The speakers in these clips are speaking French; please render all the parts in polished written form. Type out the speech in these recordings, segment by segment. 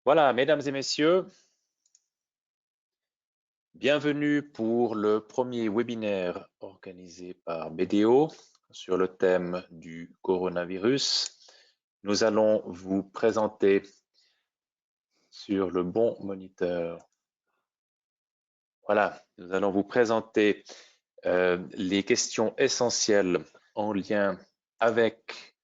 Voilà, mesdames et messieurs, bienvenue pour le premier webinaire organisé par BDO sur le thème du coronavirus. Nous allons vous présenter sur le bon moniteur. Voilà, nous allons vous présenter les questions essentielles en lien avec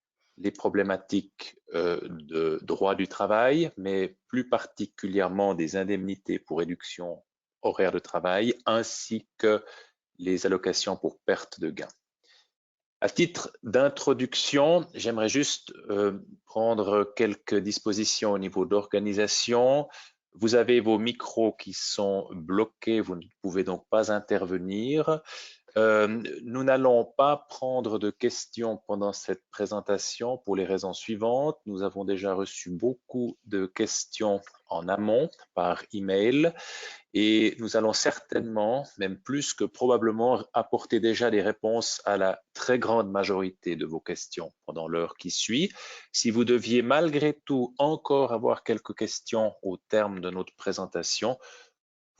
les problématiques de droit du travail, mais plus particulièrement des indemnités pour réduction horaire de travail, ainsi que les allocations pour perte de gain. À titre d'introduction, j'aimerais juste prendre quelques dispositions au niveau d'organisation. Vous avez vos micros qui sont bloqués, vous ne pouvez donc pas intervenir. Nous n'allons pas prendre de questions pendant cette présentation pour les raisons suivantes. Nous avons déjà reçu beaucoup de questions en amont par email et nous allons certainement, même plus que probablement, apporter déjà des réponses à la très grande majorité de vos questions pendant l'heure qui suit. Si vous deviez malgré tout encore avoir quelques questions au terme de notre présentation,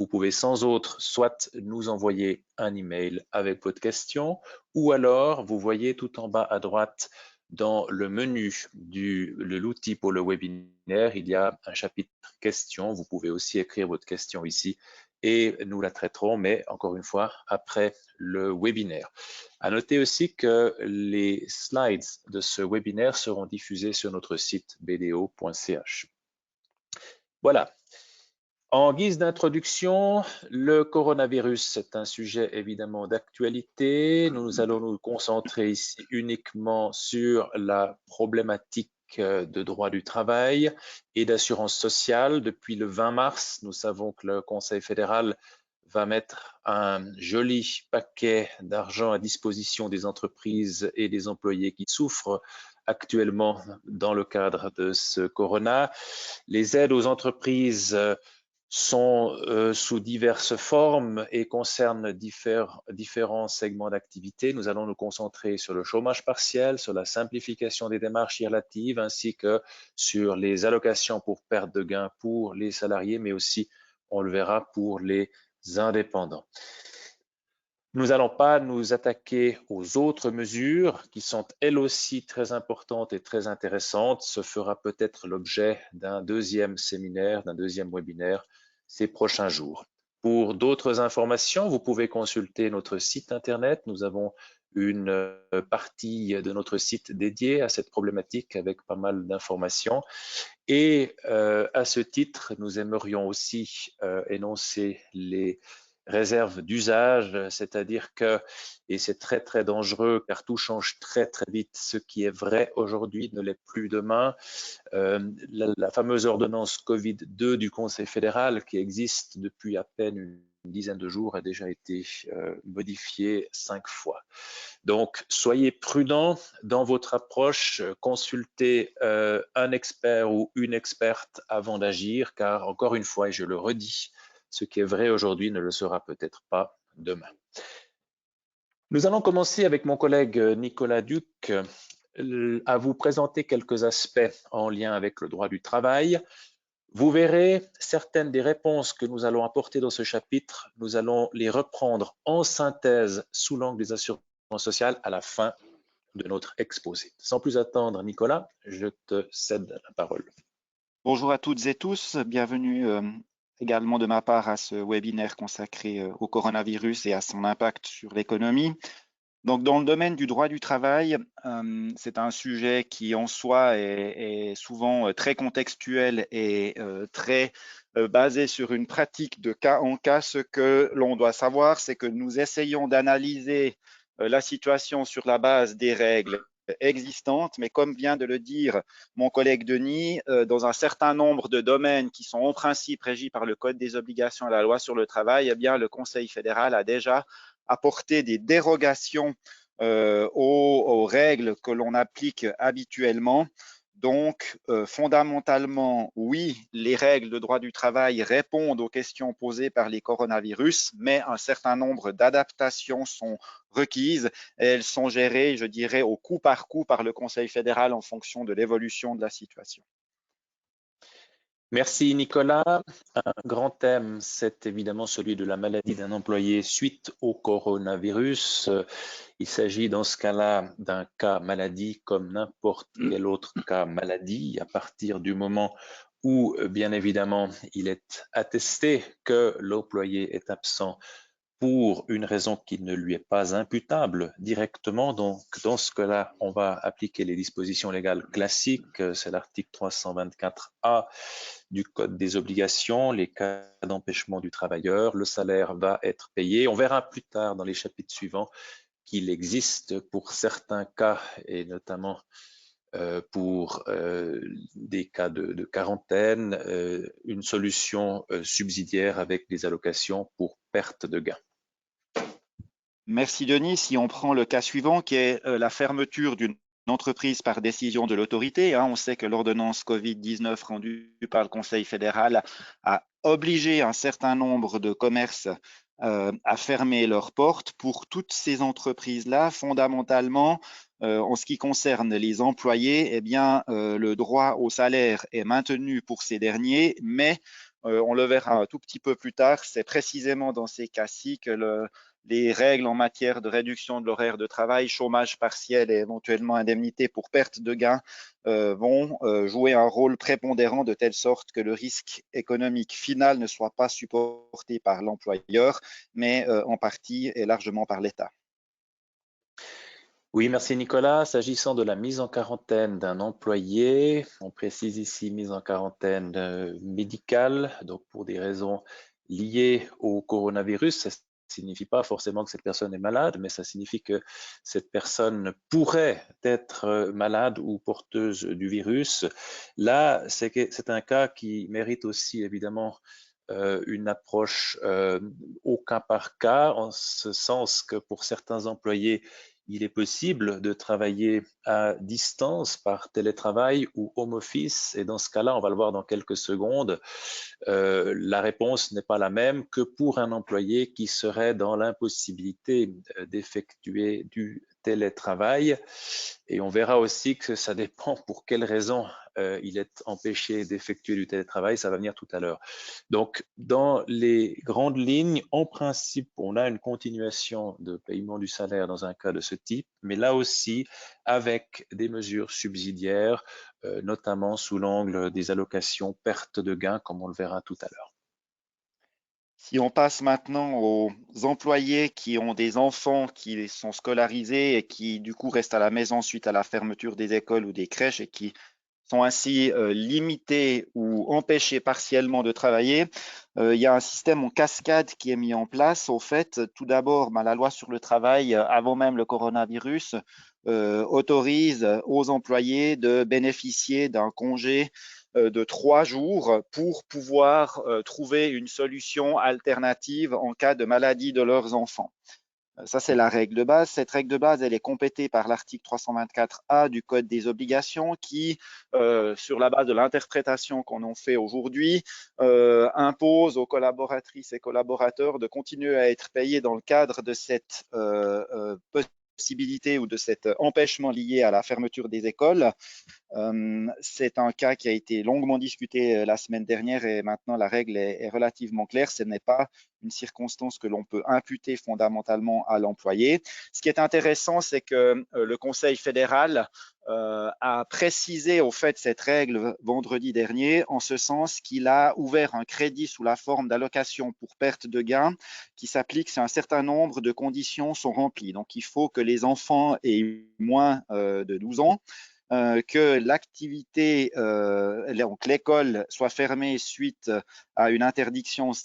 vous pouvez sans autre soit nous envoyer un email avec votre question ou alors vous voyez tout en bas à droite dans le menu de l'outil pour le webinaire, il y a un chapitre questions. Vous pouvez aussi écrire votre question ici et nous la traiterons, mais encore une fois, après le webinaire. À noter aussi que les slides de ce webinaire seront diffusés sur notre site bdo.ch. Voilà. En guise d'introduction, le coronavirus est un sujet évidemment d'actualité. Nous allons nous concentrer ici uniquement sur la problématique de droit du travail et d'assurance sociale. Depuis le 20 mars, nous savons que le Conseil fédéral va mettre un joli paquet d'argent à disposition des entreprises et des employés qui souffrent actuellement dans le cadre de ce corona. Les aides aux entreprises sont sous diverses formes et concernent différents segments d'activité. Nous allons nous concentrer sur le chômage partiel, sur la simplification des démarches y relatives, ainsi que sur les allocations pour perte de gain pour les salariés, mais aussi, on le verra, pour les indépendants. Nous n'allons pas nous attaquer aux autres mesures qui sont elles aussi très importantes et très intéressantes. Ce fera peut-être l'objet d'un deuxième séminaire, d'un deuxième webinaire ces prochains jours. Pour d'autres informations, vous pouvez consulter notre site internet. Nous avons une partie de notre site dédiée à cette problématique avec pas mal d'informations. Et à ce titre, nous aimerions aussi énoncer les réserve d'usage, c'est-à-dire que, et c'est très très dangereux car tout change très très vite, ce qui est vrai aujourd'hui ne l'est plus demain. La fameuse ordonnance Covid-2 du Conseil fédéral qui existe depuis à peine une dizaine de jours a déjà été modifiée 5 fois. Donc, soyez prudents dans votre approche, consultez un expert ou une experte avant d'agir, car encore une fois, et je le redis, ce qui est vrai aujourd'hui ne le sera peut-être pas demain. Nous allons commencer avec mon collègue Nicolas Duc à vous présenter quelques aspects en lien avec le droit du travail. Vous verrez certaines des réponses que nous allons apporter dans ce chapitre, nous allons les reprendre en synthèse sous l'angle des assurances sociales à la fin de notre exposé. Sans plus attendre, Nicolas, je te cède la parole. Bonjour à toutes et tous, bienvenue également de ma part à ce webinaire consacré au coronavirus et à son impact sur l'économie. Donc, dans le domaine du droit du travail, c'est un sujet qui en soi est souvent très contextuel et très basé sur une pratique de cas en cas. Ce que l'on doit savoir, c'est que nous essayons d'analyser la situation sur la base des règles existantes, mais comme vient de le dire mon collègue Denis, dans un certain nombre de domaines qui sont en principe régis par le Code des obligations et la loi sur le travail, eh bien, le Conseil fédéral a déjà apporté des dérogations aux règles que l'on applique habituellement. Donc, fondamentalement, oui, les règles de droit du travail répondent aux questions posées par les coronavirus, mais un certain nombre d'adaptations sont requises et elles sont gérées, je dirais, au coup par le Conseil fédéral en fonction de l'évolution de la situation. Merci Nicolas. Un grand thème, c'est évidemment celui de la maladie d'un employé suite au coronavirus. Il s'agit dans ce cas-là d'un cas maladie comme n'importe quel autre cas maladie à partir du moment où, bien évidemment, il est attesté que l'employé est absent pour une raison qui ne lui est pas imputable directement. Donc, dans ce cas-là, on va appliquer les dispositions légales classiques. C'est l'article 324A du Code des obligations, les cas d'empêchement du travailleur. Le salaire va être payé. On verra plus tard dans les chapitres suivants qu'il existe pour certains cas, et notamment pour des cas de quarantaine, une solution subsidiaire avec des allocations pour perte de gain. Merci Denis. Si on prend le cas suivant qui est la fermeture d'une entreprise par décision de l'autorité, on sait que l'ordonnance Covid-19 rendue par le Conseil fédéral a obligé un certain nombre de commerces à fermer leurs portes. Pour toutes ces entreprises-là, fondamentalement, en ce qui concerne les employés, eh bien, le droit au salaire est maintenu pour ces derniers, mais on le verra un tout petit peu plus tard, c'est précisément dans ces cas-ci que les règles en matière de réduction de l'horaire de travail, chômage partiel et éventuellement indemnité pour perte de gain vont jouer un rôle prépondérant de telle sorte que le risque économique final ne soit pas supporté par l'employeur, mais en partie et largement par l'État. Oui, merci Nicolas. S'agissant de la mise en quarantaine d'un employé, on précise ici mise en quarantaine médicale, donc pour des raisons liées au coronavirus. Ça ne signifie pas forcément que cette personne est malade, mais ça signifie que cette personne pourrait être malade ou porteuse du virus. Là, c'est un cas qui mérite aussi évidemment une approche au cas par cas, en ce sens que pour certains employés, il est possible de travailler à distance par télétravail ou home office. Et dans ce cas-là, on va le voir dans quelques secondes, la réponse n'est pas la même que pour un employé qui serait dans l'impossibilité d'effectuer du télétravail. Et on verra aussi que ça dépend pour quelles raisons il est empêché d'effectuer du télétravail. Ça va venir tout à l'heure. Donc, dans les grandes lignes, en principe, on a une continuation de paiement du salaire dans un cas de ce type, mais là aussi avec des mesures subsidiaires, notamment sous l'angle des allocations perte de gain, comme on le verra tout à l'heure. Si on passe maintenant aux employés qui ont des enfants qui sont scolarisés et qui du coup restent à la maison suite à la fermeture des écoles ou des crèches et qui sont ainsi limités ou empêchés partiellement de travailler, il y a un système en cascade qui est mis en place. Au fait, tout d'abord, la loi sur le travail, avant même le coronavirus, autorise aux employés de bénéficier d'un congé de 3 jours pour pouvoir trouver une solution alternative en cas de maladie de leurs enfants. Ça, c'est la règle de base. Cette règle de base, elle est complétée par l'article 324A du Code des obligations qui, sur la base de l'interprétation qu'on en fait aujourd'hui, impose aux collaboratrices et collaborateurs de continuer à être payés dans le cadre de cette possibilité ou de cet empêchement lié à la fermeture des écoles. C'est un cas qui a été longuement discuté la semaine dernière et maintenant la règle est relativement claire. Ce n'est pas une circonstance que l'on peut imputer fondamentalement à l'employé. Ce qui est intéressant, c'est que le Conseil fédéral a précisé au fait cette règle vendredi dernier, en ce sens qu'il a ouvert un crédit sous la forme d'allocation pour perte de gain qui s'applique si un certain nombre de conditions sont remplies. Donc, il faut que les enfants aient moins de 12 ans, que l'activité, donc l'école soit fermée suite à une interdiction, ce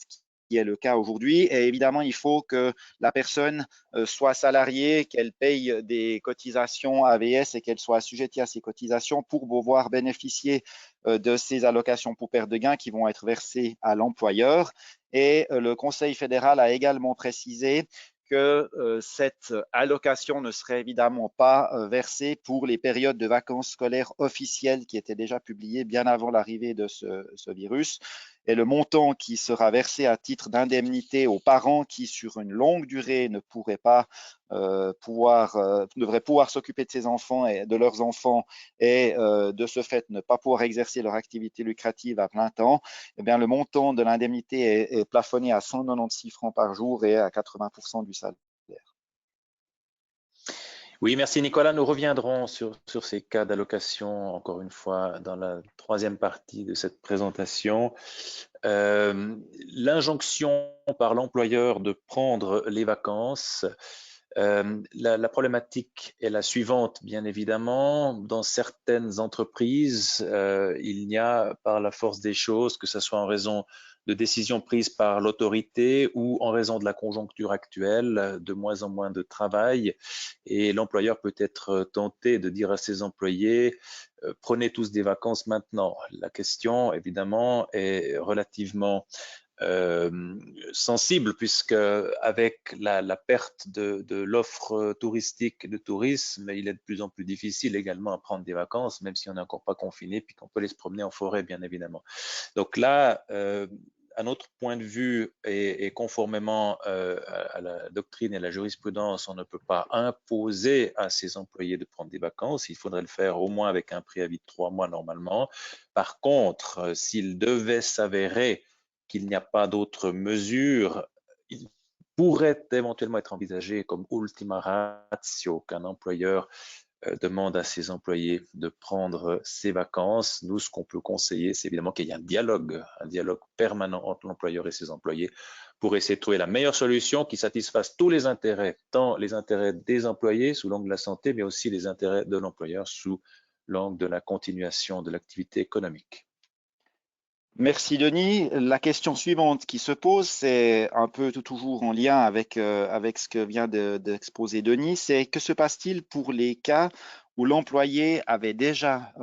qui est le cas aujourd'hui. Et évidemment, il faut que la personne soit salariée, qu'elle paye des cotisations AVS et qu'elle soit assujettie à ces cotisations pour pouvoir bénéficier de ces allocations pour perte de gain qui vont être versées à l'employeur. Et le Conseil fédéral a également précisé que cette allocation ne serait évidemment pas versée pour les périodes de vacances scolaires officielles qui étaient déjà publiées bien avant l'arrivée de ce virus. et le montant qui sera versé à titre d'indemnité aux parents qui, sur une longue durée, ne pourraient pas devraient pouvoir s'occuper de ses enfants et de leurs enfants et de ce fait ne pas pouvoir exercer leur activité lucrative à plein temps, eh bien, le montant de l'indemnité est plafonné à 196 francs par jour et à 80% du salaire. Oui, merci Nicolas. Nous reviendrons sur ces cas d'allocation, encore une fois, dans la troisième partie de cette présentation. L'injonction par l'employeur de prendre les vacances. La problématique est la suivante, bien évidemment. Dans certaines entreprises, il n'y a, par la force des choses, que ce soit en raison de décisions prises par l'autorité ou en raison de la conjoncture actuelle, de moins en moins de travail. Et l'employeur peut être tenté de dire à ses employés, prenez tous des vacances maintenant. La question, évidemment, est relativement sensible puisque avec la perte de l'offre touristique de tourisme, il est de plus en plus difficile également à prendre des vacances, même si on n'est encore pas confiné, puis qu'on peut aller se promener en forêt, bien évidemment. Donc là, à notre point de vue et conformément à la doctrine et à la jurisprudence, on ne peut pas imposer à ses employés de prendre des vacances. Il faudrait le faire au moins avec un préavis de 3 mois normalement. Par contre, s'il devait s'avérer qu'il n'y a pas d'autres mesures, il pourrait éventuellement être envisagé comme ultima ratio qu'un employeur demande à ses employés de prendre ses vacances. Nous, ce qu'on peut conseiller, c'est évidemment qu'il y ait un dialogue permanent entre l'employeur et ses employés pour essayer de trouver la meilleure solution qui satisfasse tous les intérêts, tant les intérêts des employés sous l'angle de la santé, mais aussi les intérêts de l'employeur sous l'angle de la continuation de l'activité économique. Merci Denis. La question suivante qui se pose, c'est un peu toujours en lien avec ce que vient d'exposer Denis, c'est que se passe-t-il pour les cas où l'employé avait déjà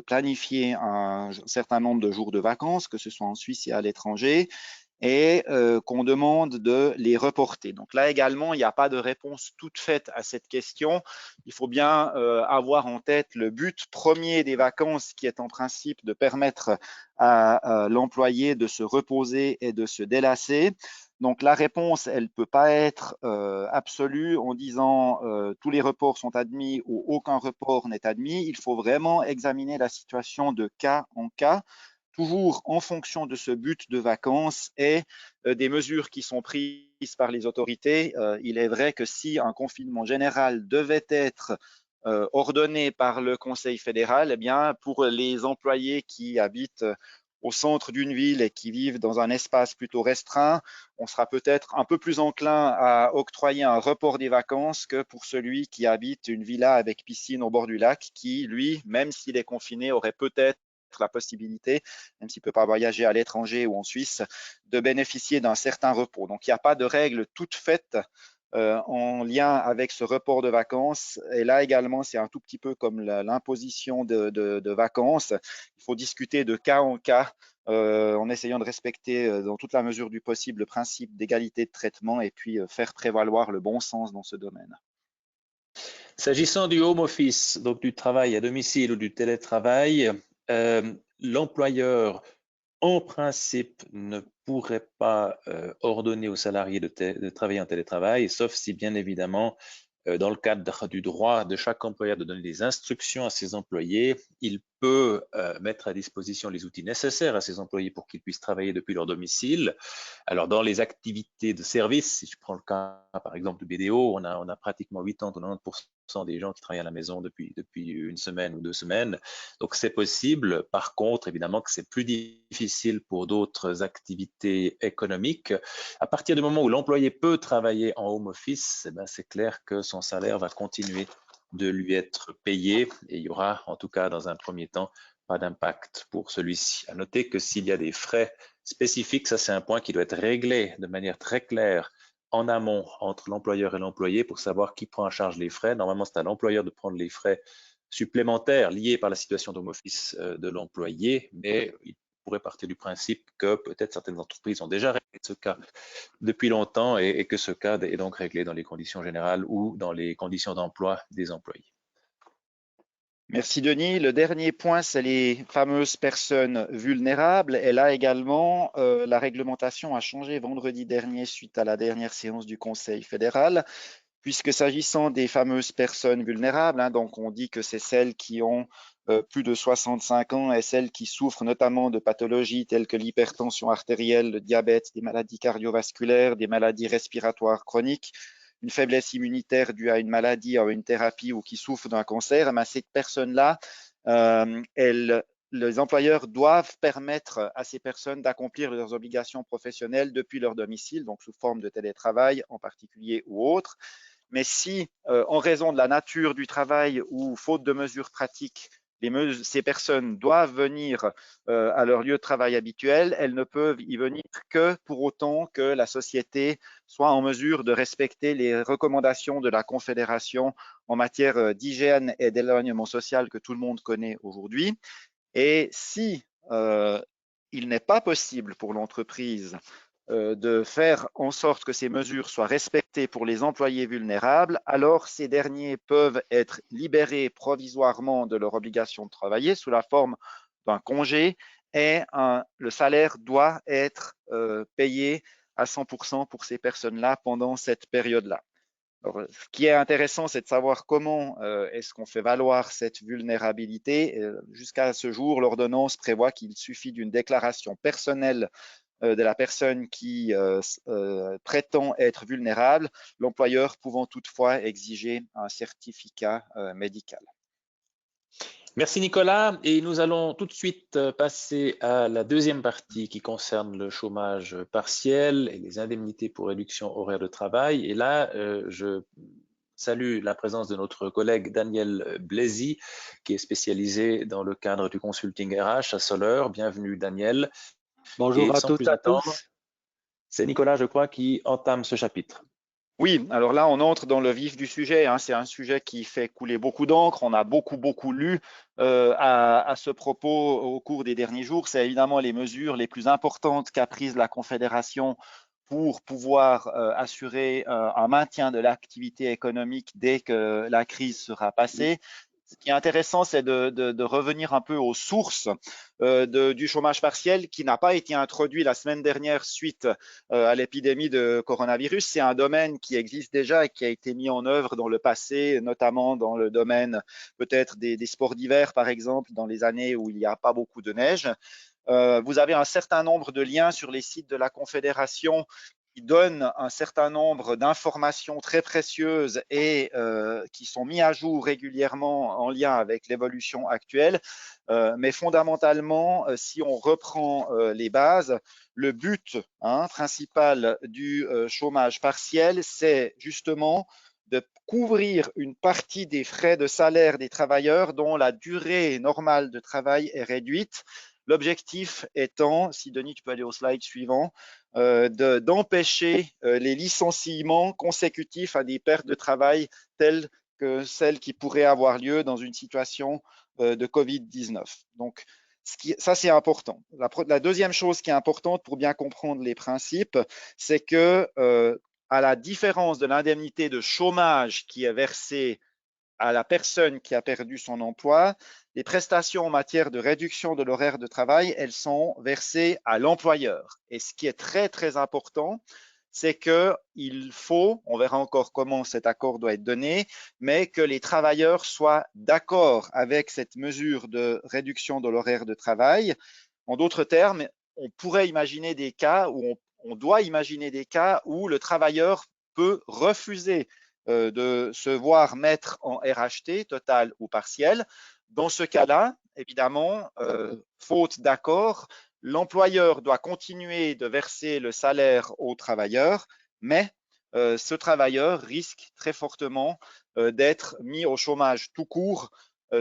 planifié un certain nombre de jours de vacances, que ce soit en Suisse et à l'étranger, et qu'on demande de les reporter. Donc là également, il n'y a pas de réponse toute faite à cette question. Il faut bien avoir en tête le but premier des vacances qui est en principe de permettre à l'employé de se reposer et de se délasser. Donc la réponse, elle ne peut pas être absolue en disant tous les reports sont admis ou aucun report n'est admis. Il faut vraiment examiner la situation de cas en cas, toujours en fonction de ce but de vacances et des mesures qui sont prises par les autorités. Il est vrai que si un confinement général devait être ordonné par le Conseil fédéral, eh bien, pour les employés qui habitent au centre d'une ville et qui vivent dans un espace plutôt restreint, on sera peut-être un peu plus enclin à octroyer un report des vacances que pour celui qui habite une villa avec piscine au bord du lac, qui, lui, même s'il est confiné, aurait peut-être la possibilité, même s'il ne peut pas voyager à l'étranger ou en Suisse, de bénéficier d'un certain repos. Donc, il n'y a pas de règle toute faite en lien avec ce report de vacances. Et là également, c'est un tout petit peu comme l'imposition de vacances. Il faut discuter de cas en cas en essayant de respecter dans toute la mesure du possible le principe d'égalité de traitement et puis faire prévaloir le bon sens dans ce domaine. S'agissant du home office, donc du travail à domicile ou du télétravail, l'employeur, en principe, ne pourrait pas ordonner aux salariés de travailler en télétravail, sauf si, bien évidemment, dans le cadre du droit de chaque employeur de donner des instructions à ses employés, il peut mettre à disposition les outils nécessaires à ses employés pour qu'ils puissent travailler depuis leur domicile. Alors, dans les activités de service, si je prends le cas, par exemple, du BDO, on a pratiquement 80 ou 90% des gens qui travaillent à la maison depuis une semaine ou 2 semaines. Donc, c'est possible. Par contre, évidemment que c'est plus difficile pour d'autres activités économiques. À partir du moment où l'employé peut travailler en home office, c'est clair que son salaire va continuer de lui être payé et il y aura, en tout cas dans un premier temps, pas d'impact pour celui-ci. À noter que s'il y a des frais spécifiques, ça c'est un point qui doit être réglé de manière très claire en amont entre l'employeur et l'employé pour savoir qui prend en charge les frais. Normalement, c'est à l'employeur de prendre les frais supplémentaires liés par la situation d'home office de l'employé, mais il pourrait partir du principe que peut-être certaines entreprises ont déjà réglé ce cas depuis longtemps et que ce cas est donc réglé dans les conditions générales ou dans les conditions d'emploi des employés. Merci Denis. Le dernier point, c'est les fameuses personnes vulnérables. Et là également, la réglementation a changé vendredi dernier suite à la dernière séance du Conseil fédéral, puisque s'agissant des fameuses personnes vulnérables, donc on dit que c'est celles qui ont plus de 65 ans et celles qui souffrent notamment de pathologies telles que l'hypertension artérielle, le diabète, des maladies cardiovasculaires, des maladies respiratoires chroniques, une faiblesse immunitaire due à une maladie, à une thérapie ou qui souffrent d'un cancer, ces personnes-là, les employeurs doivent permettre à ces personnes d'accomplir leurs obligations professionnelles depuis leur domicile, donc sous forme de télétravail en particulier ou autre. Mais si, en raison de la nature du travail ou faute de mesures pratiques, ces personnes doivent venir à leur lieu de travail habituel, elles ne peuvent y venir que pour autant que la société soit en mesure de respecter les recommandations de la Confédération en matière d'hygiène et d'éloignement social que tout le monde connaît aujourd'hui. Et si il n'est pas possible pour l'entreprise de faire en sorte que ces mesures soient respectées pour les employés vulnérables, alors ces derniers peuvent être libérés provisoirement de leur obligation de travailler sous la forme d'un congé et le salaire doit être payé à 100% pour ces personnes-là pendant cette période-là. Alors, ce qui est intéressant, c'est de savoir comment est-ce qu'on fait valoir cette vulnérabilité. Jusqu'à ce jour, l'ordonnance prévoit qu'il suffit d'une déclaration personnelle de la personne qui prétend être vulnérable, l'employeur pouvant toutefois exiger un certificat médical. Merci Nicolas, et nous allons tout de suite passer à la deuxième partie qui concerne le chômage partiel et les indemnités pour réduction horaire de travail. Et là, je salue la présence de notre collègue Daniel Blaisy, qui est spécialisé dans le cadre du consulting RH à Soleure. Bienvenue Daniel. Bonjour Et à sans toutes plus et à attendre, tous. c'est Nicolas, je crois, qui entame ce chapitre. Oui, alors là, on entre dans le vif du sujet. C'est un sujet qui fait couler beaucoup d'encre. On a beaucoup lu à ce propos au cours des derniers jours. C'est évidemment les mesures les plus importantes qu'a prises la Confédération pour pouvoir assurer un maintien de l'activité économique dès que la crise sera passée. Ce qui est intéressant, c'est de revenir un peu aux sources du chômage partiel qui n'a pas été introduit la semaine dernière suite à l'épidémie de coronavirus. C'est un domaine qui existe déjà et qui a été mis en œuvre dans le passé, notamment dans le domaine peut-être des sports d'hiver, par exemple, dans les années où il n'y a pas beaucoup de neige. Vous avez un certain nombre de liens sur les sites de la Confédération qui donnent un certain nombre d'informations très précieuses et qui sont mis à jour régulièrement en lien avec l'évolution actuelle. Mais fondamentalement, si on reprend les bases, le but principal du chômage partiel, c'est justement de couvrir une partie des frais de salaire des travailleurs dont la durée normale de travail est réduite. L'objectif étant, si Denis, tu peux aller au slide suivant, d'empêcher les licenciements consécutifs à des pertes de travail telles que celles qui pourraient avoir lieu dans une situation de Covid-19. Donc, ça, c'est important. La deuxième chose qui est importante pour bien comprendre les principes, c'est que, à la différence de l'indemnité de chômage qui est versée à la personne qui a perdu son emploi, les prestations en matière de réduction de l'horaire de travail, elles sont versées à l'employeur. Et ce qui est très important, c'est qu'il faut, on verra encore comment cet accord doit être donné, mais que les travailleurs soient d'accord avec cette mesure de réduction de l'horaire de travail. En d'autres termes, on pourrait imaginer des cas où on doit imaginer des cas où le travailleur peut refuser de se voir mettre en RHT total ou partiel. Dans ce cas-là, évidemment, faute d'accord, l'employeur doit continuer de verser le salaire au travailleur, mais ce travailleur risque très fortement d'être mis au chômage tout court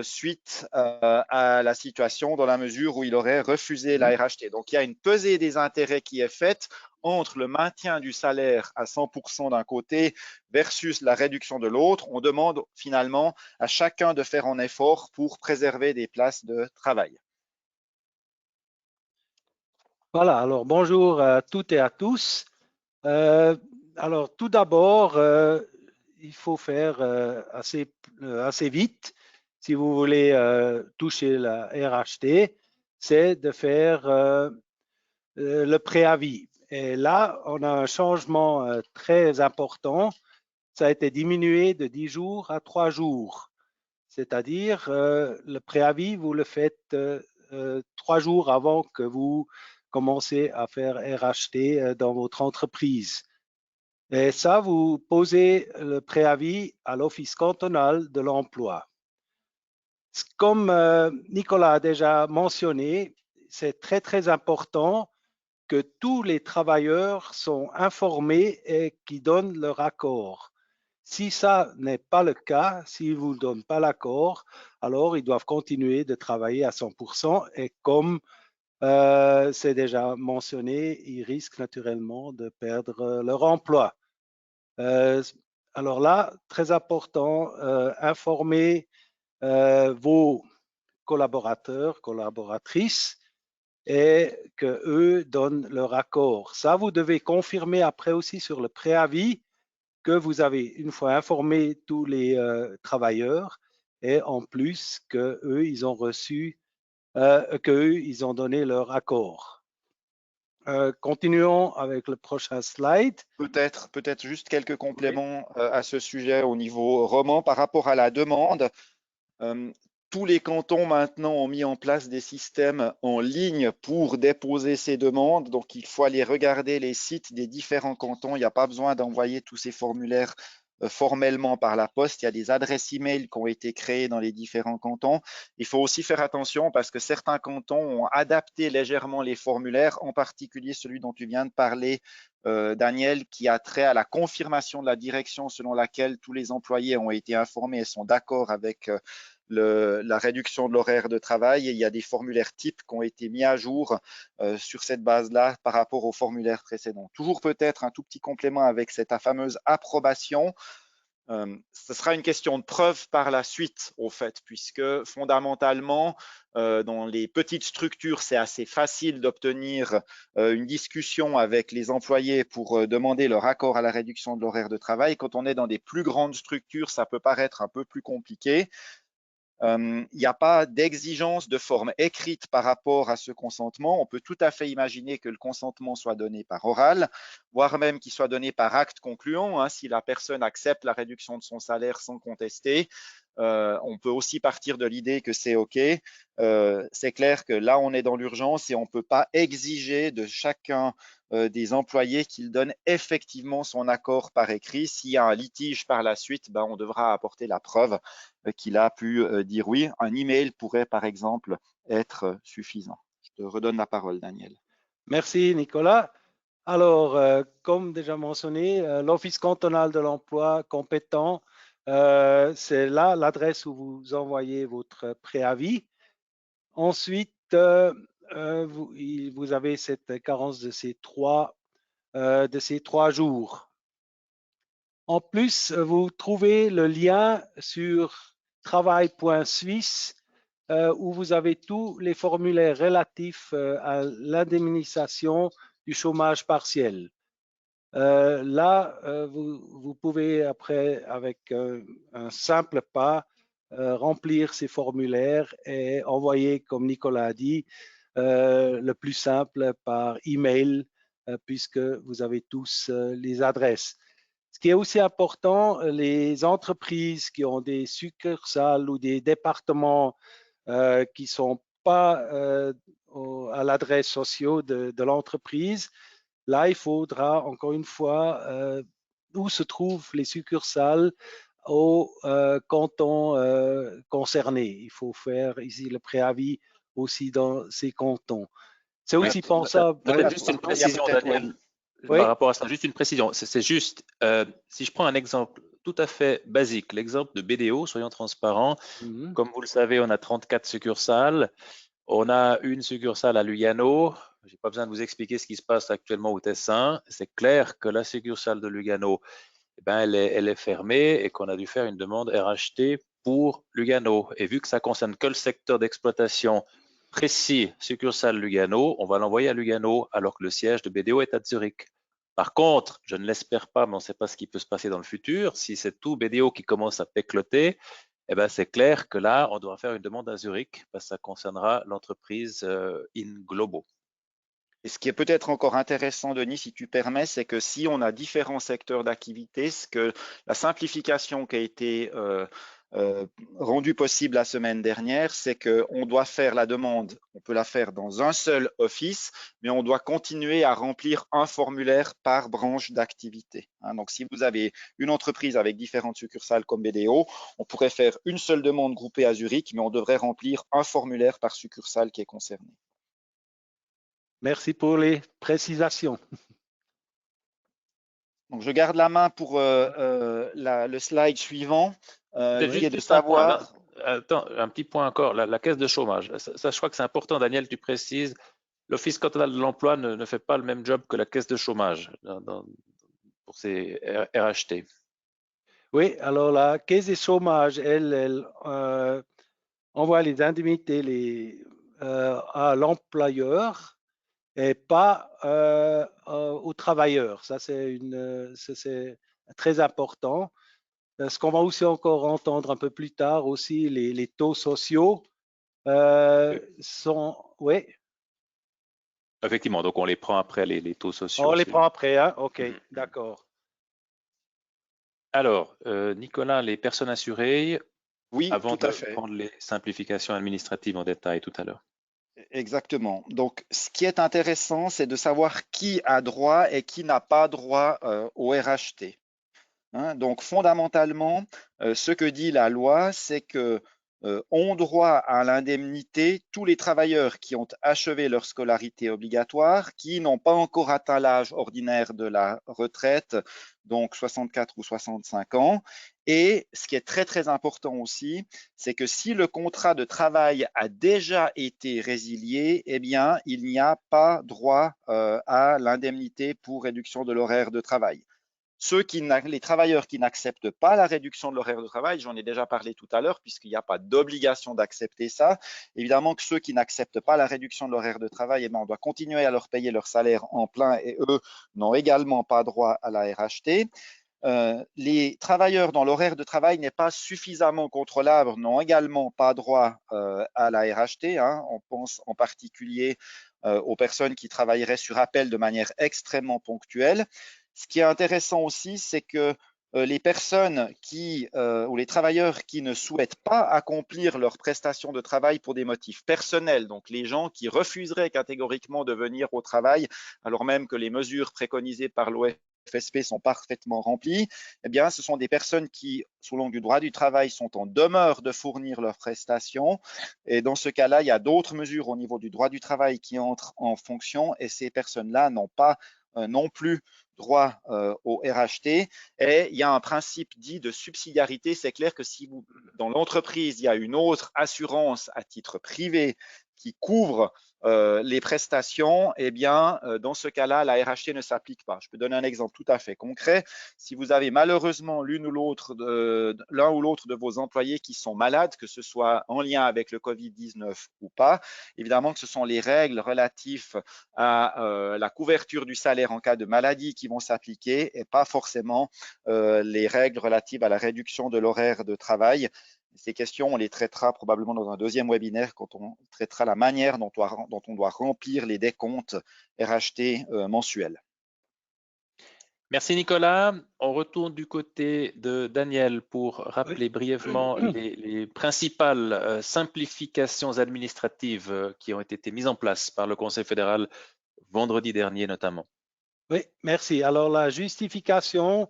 suite à la situation dans la mesure où il aurait refusé la RHT. Donc, il y a une pesée des intérêts qui est faite entre le maintien du salaire à 100% d'un côté versus la réduction de l'autre. On demande finalement à chacun de faire un effort pour préserver des places de travail. Voilà, alors bonjour à toutes et à tous. Alors tout d'abord, il faut faire assez vite. si vous voulez toucher la RHT, c'est de faire le préavis. Et là, on a un changement très important. Ça a été diminué de 10 jours à 3 jours. C'est-à-dire, le préavis, vous le faites 3 jours avant que vous commencez à faire RHT dans votre entreprise. Et ça, vous posez le préavis à l'Office cantonal de l'emploi. Comme Nicolas a déjà mentionné, c'est très, très important que tous les travailleurs sont informés et qui donnent leur accord. Si ça n'est pas le cas, s'ils ne vous donnent pas l'accord, alors ils doivent continuer de travailler à 100% et comme c'est déjà mentionné, ils risquent naturellement de perdre leur emploi. Alors là, très important, informer vos collaborateurs, collaboratrices et qu'eux donnent leur accord. Ça, vous devez confirmer après aussi sur le préavis que vous avez une fois informé tous les travailleurs et en plus qu'eux, ils ont reçu, qu'eux, ils ont donné leur accord. Continuons avec le prochain slide. Peut-être juste quelques compléments à ce sujet au niveau roman par rapport à la demande. Tous les cantons maintenant ont mis en place des systèmes en ligne pour déposer ces demandes. Donc, il faut aller regarder les sites des différents cantons. Il n'y a pas besoin d'envoyer tous ces formulaires formellement par la poste. Il y a des adresses email qui ont été créées dans les différents cantons. Il faut aussi faire attention parce que certains cantons ont adapté légèrement les formulaires, en particulier celui dont tu viens de parler, Daniel, qui a trait à la confirmation de la direction selon laquelle tous les employés ont été informés et sont d'accord avec la réduction de l'horaire de travail. Et il y a des formulaires types qui ont été mis à jour sur cette base-là par rapport aux formulaires précédents. Toujours peut-être un tout petit complément avec cette fameuse approbation. Ce sera une question de preuve par la suite, au fait, puisque fondamentalement, dans les petites structures, c'est assez facile d'obtenir une discussion avec les employés pour demander leur accord à la réduction de l'horaire de travail. Quand on est dans des plus grandes structures, ça peut paraître un peu plus compliqué. Il n'y a pas d'exigence de forme écrite par rapport à ce consentement. On peut tout à fait imaginer que le consentement soit donné par oral, voire même qu'il soit donné par acte concluant, si la personne accepte la réduction de son salaire sans contester. On peut aussi partir de l'idée que c'est OK. C'est clair que là, on est dans l'urgence et on ne peut pas exiger de chacun des employés qu'il donne effectivement son accord par écrit. S'il y a un litige par la suite, on devra apporter la preuve qu'il a pu dire oui. Un email pourrait, par exemple, être suffisant. Je te redonne la parole, Daniel. Merci, Nicolas. Alors, comme déjà mentionné, l'Office cantonal de l'emploi compétent, c'est là l'adresse où vous envoyez votre préavis. Ensuite, vous avez cette carence de ces 3 jours. En plus, vous trouvez le lien sur travail.suisse où vous avez tous les formulaires relatifs à l'indemnisation du chômage partiel. Là, vous pouvez après, avec un simple pas, remplir ces formulaires et envoyer, comme Nicolas a dit, le plus simple par email, puisque vous avez tous les adresses. Ce qui est aussi important, les entreprises qui ont des succursales ou des départements qui ne sont pas à l'adresse sociale de l'entreprise, là, il faudra encore une fois où se trouvent les succursales au canton concerné. Il faut faire ici le préavis aussi dans ces cantons. C'est aussi pensable. Juste une précision, Daniel. Oui. Par rapport à ça, juste une précision. C'est juste, si je prends un exemple tout à fait basique, l'exemple de BDO, soyons transparents. Comme vous le savez, on a 34 succursales. On a une succursale à Lugano. Je n'ai pas besoin de vous expliquer ce qui se passe actuellement au Tessin. C'est clair que la succursale de Lugano, elle est fermée et qu'on a dû faire une demande RHT pour Lugano. Et vu que ça concerne que le secteur d'exploitation précis, succursale Lugano, on va l'envoyer à Lugano alors que le siège de BDO est à Zurich. Par contre, je ne l'espère pas, mais on ne sait pas ce qui peut se passer dans le futur. Si c'est tout BDO qui commence à pécloter, eh ben, c'est clair que là, on doit faire une demande à Zurich parce que ça concernera l'entreprise in globo. Et ce qui est peut-être encore intéressant, Denis, si tu permets, c'est que si on a différents secteurs d'activité, ce que la simplification qui a été rendue possible la semaine dernière, c'est qu'on doit faire la demande, on peut la faire dans un seul office, mais on doit continuer à remplir un formulaire par branche d'activité. Donc, si vous avez une entreprise avec différentes succursales comme BDO, on pourrait faire une seule demande groupée à Zurich, mais on devrait remplir un formulaire par succursale qui est concerné. Merci pour les précisations. Donc, je garde la main pour le slide suivant, qui est de savoir… Attends, un petit point encore, la caisse de chômage. Ça, je crois que c'est important, Daniel, tu précises, l'Office cantonal de l'emploi ne fait pas le même job que la caisse de chômage pour ces RHT. Oui, alors la caisse de chômage, elle envoie les indemnités à l'employeur et pas aux travailleurs. Ça, c'est très important. Ce qu'on va aussi encore entendre un peu plus tard aussi, les taux sociaux sont… Oui, Effectivement, donc on les prend après les taux sociaux. on les prend après, hein? OK, d'accord. Alors, Nicolas, les personnes assurées, Oui, avant tout à de fait. prendre les simplifications administratives en détail tout à l'heure. Exactement. Donc, ce qui est intéressant, c'est de savoir qui a droit et qui n'a pas droit au RHT. Donc, fondamentalement, ce que dit la loi, c'est que ont droit à l'indemnité tous les travailleurs qui ont achevé leur scolarité obligatoire, qui n'ont pas encore atteint l'âge ordinaire de la retraite, donc 64 ou 65 ans. Et ce qui est très, très important aussi, c'est que si le contrat de travail a déjà été résilié, eh bien, il n'y a pas droit à l'indemnité pour réduction de l'horaire de travail. Les travailleurs qui n'acceptent pas la réduction de l'horaire de travail, j'en ai déjà parlé tout à l'heure, puisqu'il n'y a pas d'obligation d'accepter ça. Évidemment que ceux qui n'acceptent pas la réduction de l'horaire de travail, eh bien, on doit continuer à leur payer leur salaire en plein et eux n'ont également pas droit à la RHT. Les travailleurs dont l'horaire de travail n'est pas suffisamment contrôlable n'ont également pas droit à la RHT. On pense en particulier aux personnes qui travailleraient sur appel de manière extrêmement ponctuelle. Ce qui est intéressant aussi, c'est que les personnes ou les travailleurs qui ne souhaitent pas accomplir leurs prestations de travail pour des motifs personnels, donc les gens qui refuseraient catégoriquement de venir au travail alors même que les mesures préconisées par l'OFSP sont parfaitement remplies, eh bien, ce sont des personnes qui, selon du droit du travail, sont en demeure de fournir leurs prestations. Et dans ce cas-là, il y a d'autres mesures au niveau du droit du travail qui entrent en fonction et ces personnes-là n'ont pas non plus droit au RHT. Et il y a un principe dit de subsidiarité. C'est clair que si dans l'entreprise, il y a une autre assurance à titre privé qui couvre les prestations, eh bien, dans ce cas-là, la RHT ne s'applique pas. Je peux donner un exemple tout à fait concret. Si vous avez malheureusement l'un ou l'autre de vos employés qui sont malades, que ce soit en lien avec le Covid-19 ou pas, évidemment que ce sont les règles relatives à la couverture du salaire en cas de maladie qui vont s'appliquer et pas forcément les règles relatives à la réduction de l'horaire de travail. Ces questions, on les traitera probablement dans un deuxième webinaire quand on traitera la manière dont on doit remplir les décomptes RHT mensuels. Merci Nicolas. On retourne du côté de Daniel pour rappeler brièvement les principales simplifications administratives qui ont été mises en place par le Conseil fédéral vendredi dernier notamment. Oui, merci. Alors, la justification,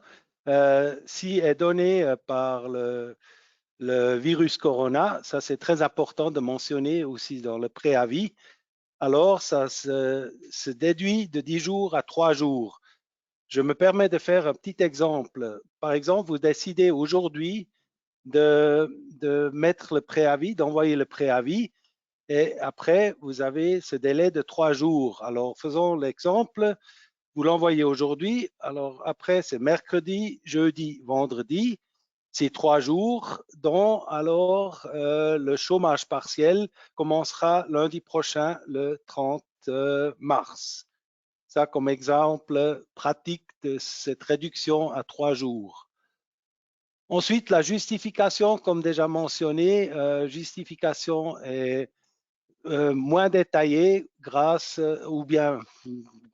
si est donnée par le virus corona, ça c'est très important de mentionner aussi dans le préavis. Alors, ça se déduit de 10 jours à 3 jours. Je me permets de faire un petit exemple. Par exemple, vous décidez aujourd'hui de mettre le préavis, d'envoyer le préavis, et après, vous avez ce délai de 3 jours. Alors, faisons l'exemple. Vous l'envoyez aujourd'hui. Alors, après, c'est mercredi, jeudi, vendredi. C'est 3 jours, dont alors le chômage partiel commencera lundi prochain, le 30 mars. Ça comme exemple pratique de cette réduction à 3 jours. Ensuite, la justification, comme déjà mentionné, justification est moins détaillée grâce, ou bien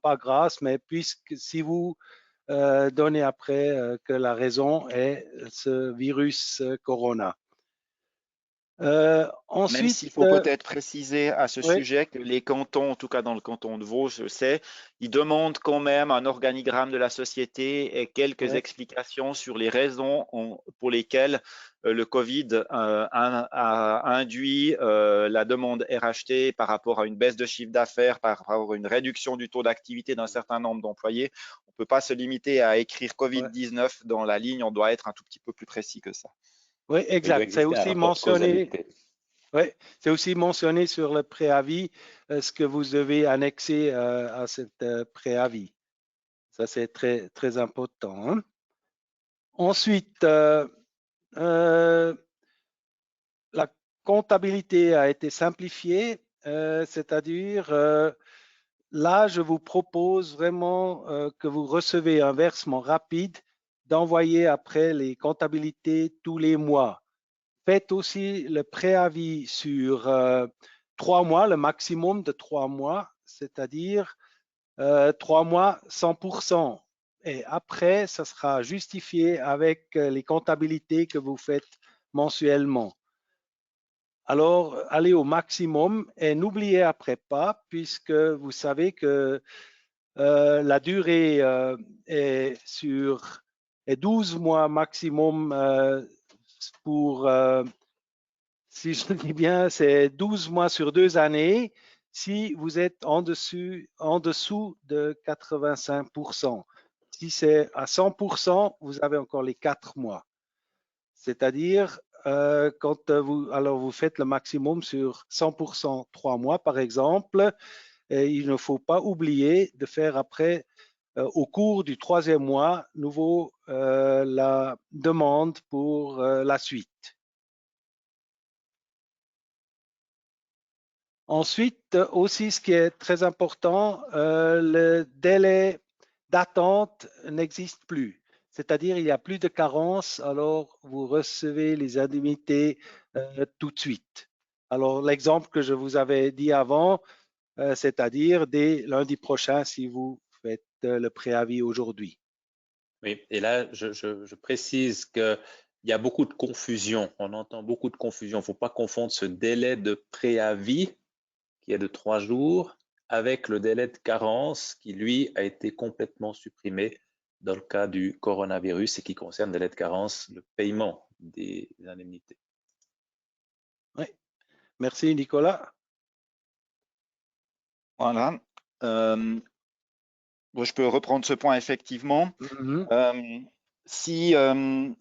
pas grâce, mais puisque si vous donnez après que la raison est ce virus corona. Même Ensuite, s'il faut peut-être préciser à ce oui, sujet que les cantons, en tout cas dans le canton de Vaud, je sais, ils demandent quand même un organigramme de la société et quelques oui, explications sur les raisons pour lesquelles le Covid a induit la demande RHT par rapport à une baisse de chiffre d'affaires, par rapport à une réduction du taux d'activité d'un certain nombre d'employés. On ne peut pas se limiter à écrire ouais. Covid-19 dans la ligne, on doit être un tout petit peu plus précis que ça. Oui, Il doit exact. C'est exister un aussi rapport de mentionné. causalité. Oui, c'est aussi mentionné sur le préavis ce que vous devez annexer à cet préavis. Ça, c'est très, très important. Hein. Ensuite, la comptabilité a été simplifiée, c'est-à-dire là, je vous propose vraiment que vous recevez un versement rapide d'envoyer après les comptabilités tous les mois. Faites aussi le préavis sur 3 mois, le maximum de 3 mois, c'est-à-dire 3 mois 100%. Et après, ça sera justifié avec les comptabilités que vous faites mensuellement. Alors, allez au maximum et n'oubliez après pas, puisque vous savez que la durée est sur 12 mois maximum pour si je dis bien, c'est 12 mois sur 2 années si vous êtes en dessous de 85%. Si c'est à 100%, vous avez encore les 4 mois. C'est-à-dire, quand vous faites le maximum sur 100%, 3 mois par exemple, et il ne faut pas oublier de faire après, au cours du 3e mois, nouveau la demande pour la suite. Ensuite, aussi, ce qui est très important, le délai d'attente n'existe plus. C'est-à-dire, il n'y a plus de carence, alors vous recevez les indemnités tout de suite. Alors, l'exemple que je vous avais dit avant, c'est-à-dire dès lundi prochain si vous faites le préavis aujourd'hui. Oui, et là, je précise qu'il y a beaucoup de confusion. On entend beaucoup de confusion. Il ne faut pas confondre ce délai de préavis qui est de 3 jours avec le délai de carence qui, lui, a été complètement supprimé dans le cas du coronavirus et qui concerne le délai de carence, le paiement des indemnités. Oui, merci Nicolas. Voilà. Je peux reprendre ce point effectivement. Si on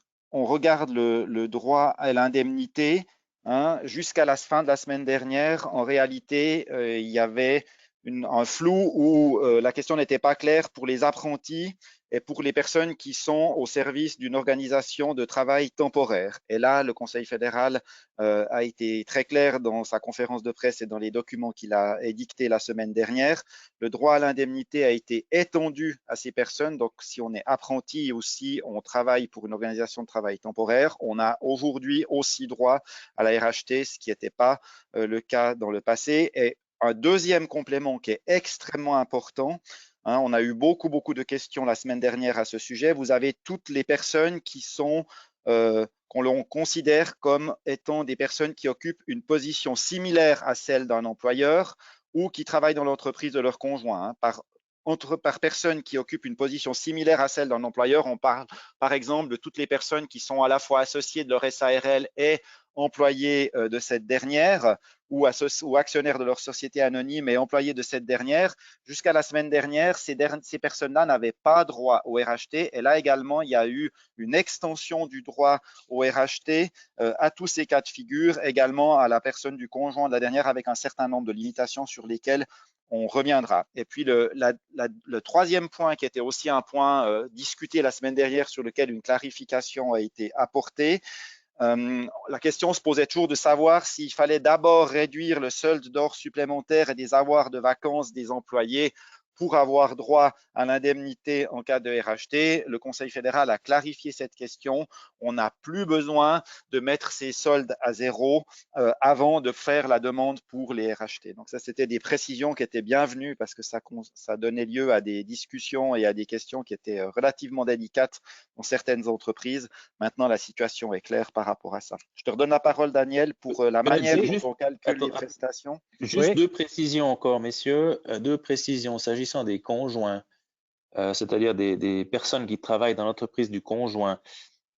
regarde le droit à l'indemnité, hein, jusqu'à la fin de la semaine dernière, en réalité, il y avait un flou où la question n'était pas claire pour les apprentis et pour les personnes qui sont au service d'une organisation de travail temporaire. Et là, le Conseil fédéral a été très clair dans sa conférence de presse et dans les documents qu'il a édictés la semaine dernière. Le droit à l'indemnité a été étendu à ces personnes. Donc, si on est apprenti ou si on travaille pour une organisation de travail temporaire, on a aujourd'hui aussi droit à la RHT, ce qui n'était pas le cas dans le passé. Et un deuxième complément qui est extrêmement important, hein, on a eu beaucoup de questions la semaine dernière à ce sujet. Vous avez toutes les personnes qui sont qu'on l'on considère comme étant des personnes qui occupent une position similaire à celle d'un employeur ou qui travaillent dans l'entreprise de leur conjoint. Hein. Par personnes qui occupent une position similaire à celle d'un employeur, on parle par exemple de toutes les personnes qui sont à la fois associées de leur SARL et employés de cette dernière ou actionnaires de leur société anonyme et employés de cette dernière. Jusqu'à la semaine dernière, ces personnes-là n'avaient pas droit au RHT. Et là également, il y a eu une extension du droit au RHT à tous ces cas de figure, également à la personne du conjoint de la dernière avec un certain nombre de limitations sur lesquelles on reviendra. Et puis le troisième point qui était aussi un point discuté la semaine dernière sur lequel une clarification a été apportée, la question se posait toujours de savoir s'il fallait d'abord réduire le solde d'or supplémentaire et des avoirs de vacances des employés pour avoir droit à l'indemnité en cas de RHT. Le Conseil fédéral a clarifié cette question. On n'a plus besoin de mettre ces soldes à zéro avant de faire la demande pour les RHT. Donc ça, c'était des précisions qui étaient bienvenues parce que ça donnait lieu à des discussions et à des questions qui étaient relativement délicates dans certaines entreprises. Maintenant, la situation est claire par rapport à ça. Je te redonne la parole, Daniel, pour la manière dont on calcule les prestations. Juste deux précisions encore, messieurs. Deux précisions s'agissant des conjoints, c'est-à-dire des personnes qui travaillent dans l'entreprise du conjoint.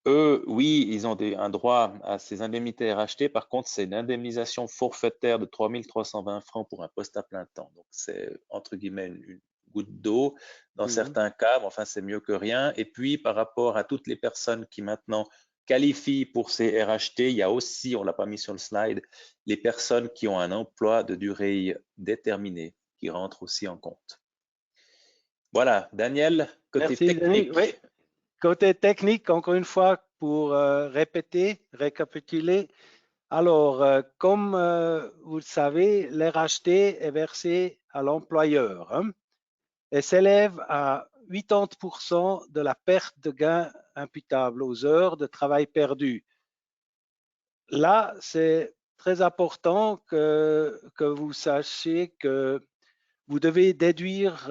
Eux, oui, ils ont un droit à ces indemnités RHT. Par contre, c'est une indemnisation forfaitaire de 3 320 francs pour un poste à plein temps. Donc, c'est entre guillemets une goutte d'eau dans certains cas, mais enfin, c'est mieux que rien. Et puis, par rapport à toutes les personnes qui maintenant qualifient pour ces RHT, il y a aussi, on ne l'a pas mis sur le slide, les personnes qui ont un emploi de durée déterminée qui rentrent aussi en compte. Voilà, Daniel, côté technique. Denis. Oui. Côté technique, encore une fois, pour répéter, récapituler. Alors, comme vous le savez, l'RHT est versé à l'employeur et s'élève à 80% de la perte de gain imputable aux heures de travail perdues. Là, c'est très important que vous sachiez que vous devez déduire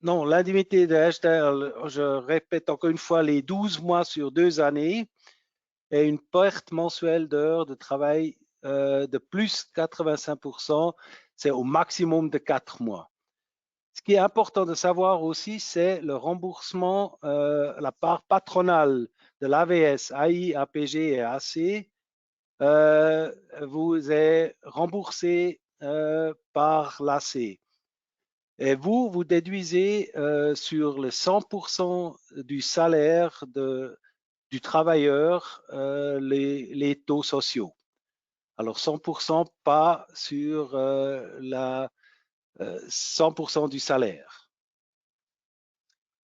non, l'indemnité de HTR, je répète encore une fois, les 12 mois sur 2 années et une perte mensuelle d'heures de travail de plus 85%, c'est au maximum de 4 mois. Ce qui est important de savoir aussi, c'est le remboursement, la part patronale de l'AVS, AI, APG et AC, vous est remboursé par l'AC. Et vous déduisez sur le 100% du salaire du travailleur les taux sociaux. Alors 100% pas sur 100% du salaire.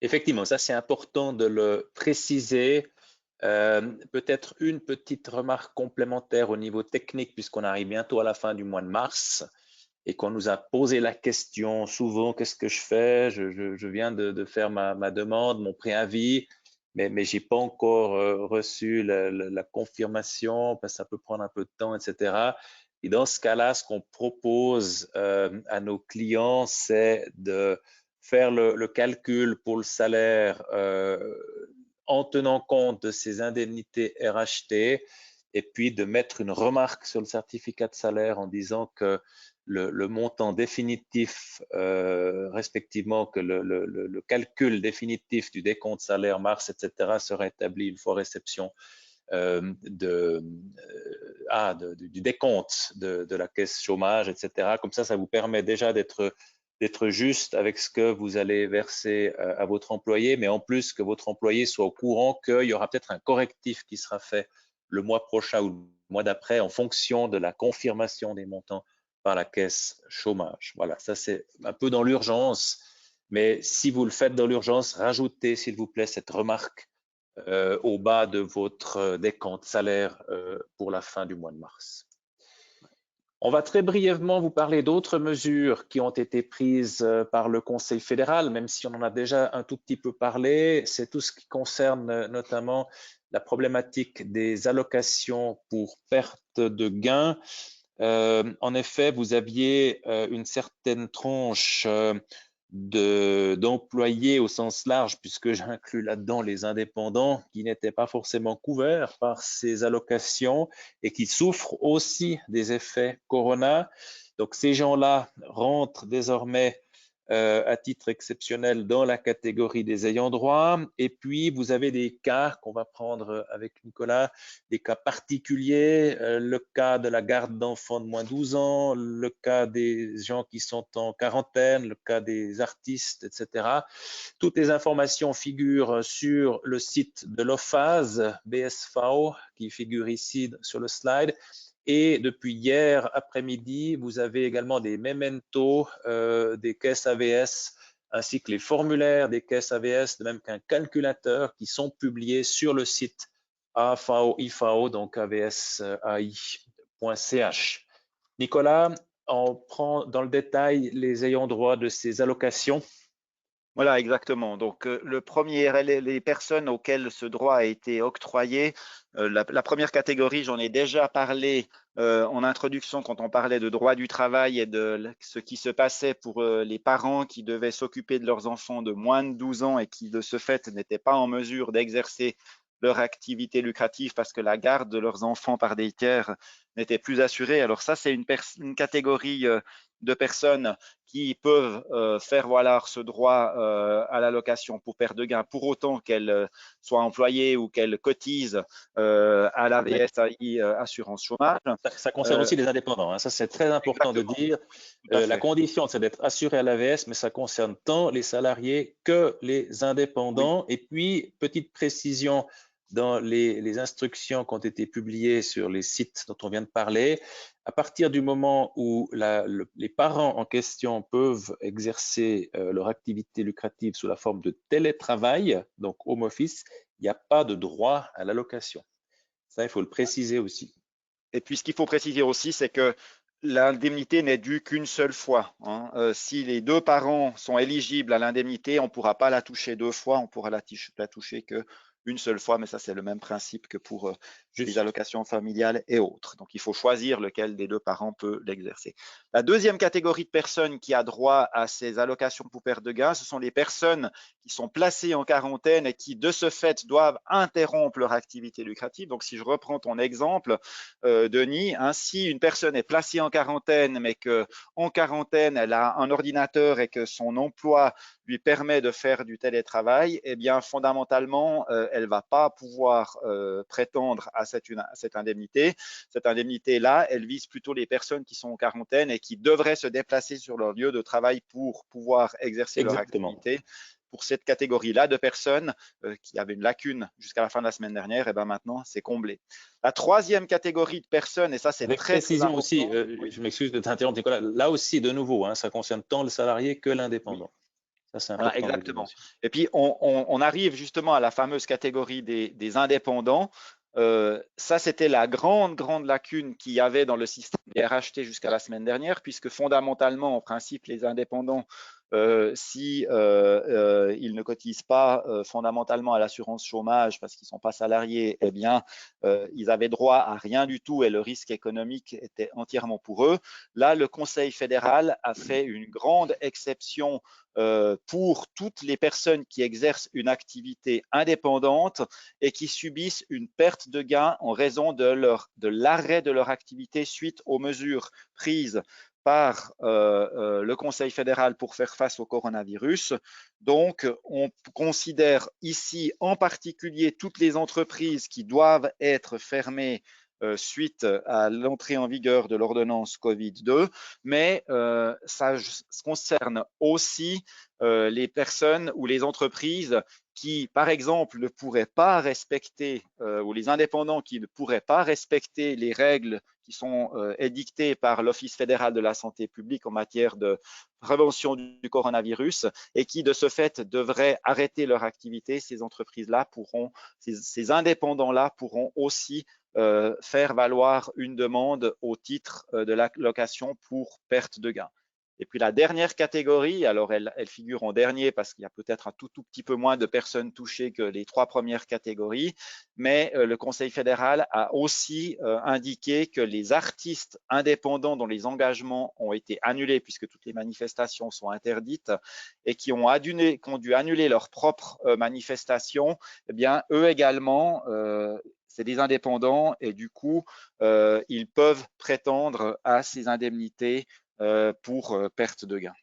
Effectivement, ça c'est important de le préciser. Peut-être une petite remarque complémentaire au niveau technique puisqu'on arrive bientôt à la fin du mois de mars. Et qu'on nous a posé la question souvent, qu'est-ce que je fais? Je viens de faire ma demande, mon préavis, mais j'ai pas encore reçu la confirmation, parce que ça peut prendre un peu de temps, etc. Et dans ce cas-là, ce qu'on propose à nos clients, c'est de faire le calcul pour le salaire en tenant compte de ces indemnités RHT et puis de mettre une remarque sur le certificat de salaire en disant que le montant définitif, respectivement que le calcul définitif du décompte salaire mars, etc., sera établi une fois réception du décompte de la caisse chômage, etc. Comme ça vous permet déjà d'être juste avec ce que vous allez verser à votre employé, mais en plus que votre employé soit au courant qu'il y aura peut-être un correctif qui sera fait le mois prochain ou le mois d'après en fonction de la confirmation des montants par la caisse chômage. Voilà, ça c'est un peu dans l'urgence, mais si vous le faites dans l'urgence, rajoutez s'il vous plaît cette remarque au bas de votre décompte salaire pour la fin du mois de mars. On va très brièvement vous parler d'autres mesures qui ont été prises par le Conseil fédéral, même si on en a déjà un tout petit peu parlé. C'est tout ce qui concerne notamment la problématique des allocations pour perte de gains. En effet, vous aviez une certaine tranche d'employés au sens large, puisque j'inclus là-dedans les indépendants qui n'étaient pas forcément couverts par ces allocations et qui souffrent aussi des effets Corona. Donc ces gens-là rentrent désormais à titre exceptionnel dans la catégorie des ayants droit. Et puis, vous avez des cas qu'on va prendre avec Nicolas, des cas particuliers, le cas de la garde d'enfants de moins de 12 ans, le cas des gens qui sont en quarantaine, le cas des artistes, etc. Toutes les informations figurent sur le site de l'OFAS, BSV, qui figure ici sur le slide. Et depuis hier après-midi, vous avez également des mementos des caisses AVS ainsi que les formulaires des caisses AVS, de même qu'un calculateur qui sont publiés sur le site AFAO-IFAO, donc avsai.ch. Nicolas, on prend dans le détail les ayants droit de ces allocations. Voilà, exactement. Donc, le premier, les personnes auxquelles ce droit a été octroyé, la première catégorie, j'en ai déjà parlé en introduction quand on parlait de droit du travail et de ce qui se passait pour les parents qui devaient s'occuper de leurs enfants de moins de 12 ans et qui, de ce fait, n'étaient pas en mesure d'exercer leur activité lucrative parce que la garde de leurs enfants par des tiers n'était plus assurée. Alors ça, c'est une catégorie de personnes qui peuvent faire valoir ce droit à l'allocation pour perte de gain, pour autant qu'elles soient employées ou qu'elles cotisent à la VSAI assurance chômage. Ça concerne aussi les indépendants, hein. Ça, c'est très important de dire. La condition, c'est d'être assuré à l'AVS, mais ça concerne tant les salariés que les indépendants. Oui. Et puis, petite précision dans les instructions qui ont été publiées sur les sites dont on vient de parler, à partir du moment où les parents en question peuvent exercer leur activité lucrative sous la forme de télétravail, donc home office, il n'y a pas de droit à l'allocation. Ça, il faut le préciser aussi. Et puis, ce qu'il faut préciser aussi, c'est que l'indemnité n'est due qu'une seule fois, hein. Si les deux parents sont éligibles à l'indemnité, on ne pourra pas la toucher deux fois, on pourra la toucher qu'une seule fois, mais ça, c'est le même principe que pour les allocations familiales et autres. Donc, il faut choisir lequel des deux parents peut l'exercer. La deuxième catégorie de personnes qui a droit à ces allocations pour perte de gain, ce sont les personnes qui sont placées en quarantaine et qui, de ce fait, doivent interrompre leur activité lucrative. Donc, si je reprends ton exemple, Denis, hein, si une personne est placée en quarantaine, mais qu'en quarantaine, elle a un ordinateur et que son emploi lui permet de faire du télétravail, eh bien, fondamentalement, elle ne va pas pouvoir prétendre à cette indemnité. Cette indemnité-là, elle vise plutôt les personnes qui sont en quarantaine et qui devraient se déplacer sur leur lieu de travail pour pouvoir exercer leur activité. Pour cette catégorie-là de personnes qui avaient une lacune jusqu'à la fin de la semaine dernière, et bien maintenant, c'est comblé. La troisième catégorie de personnes, et ça, c'est très précision aussi, oui. Je m'excuse de t'interrompre, Nicolas. Là aussi, de nouveau, hein, ça concerne tant le salarié que l'indépendant. Oui. Ça, c'est important. Voilà, exactement. Et puis, on arrive justement à la fameuse catégorie des indépendants. Ça, c'était la grande lacune qu'il y avait dans le système des RHT jusqu'à la semaine dernière, puisque fondamentalement, en principe, les indépendants, si ils ne cotisent pas fondamentalement à l'assurance chômage parce qu'ils ne sont pas salariés, eh bien, ils avaient droit à rien du tout et le risque économique était entièrement pour eux. Là, le Conseil fédéral a fait une grande exception pour toutes les personnes qui exercent une activité indépendante et qui subissent une perte de gain en raison de l'arrêt de leur activité suite aux mesures prises par le Conseil fédéral pour faire face au coronavirus. Donc, on considère ici en particulier toutes les entreprises qui doivent être fermées suite à l'entrée en vigueur de l'ordonnance Covid-2, mais ça concerne aussi les personnes ou les entreprises qui, par exemple, ne pourraient pas respecter, ou les indépendants qui ne pourraient pas respecter les règles qui sont édictées par l'Office fédéral de la santé publique en matière de prévention du coronavirus et qui, de ce fait, devraient arrêter leur activité. Ces entreprises-là pourront, ces indépendants-là pourront aussi faire valoir une demande au titre de l'allocation pour perte de gain. Et puis la dernière catégorie, alors elle figure en dernier parce qu'il y a peut-être un tout petit peu moins de personnes touchées que les trois premières catégories, mais le Conseil fédéral a aussi indiqué que les artistes indépendants dont les engagements ont été annulés puisque toutes les manifestations sont interdites et qui ont dû annuler leurs propres manifestations, eh bien eux également c'est des indépendants et du coup, ils peuvent prétendre à ces indemnités pour perte de gain.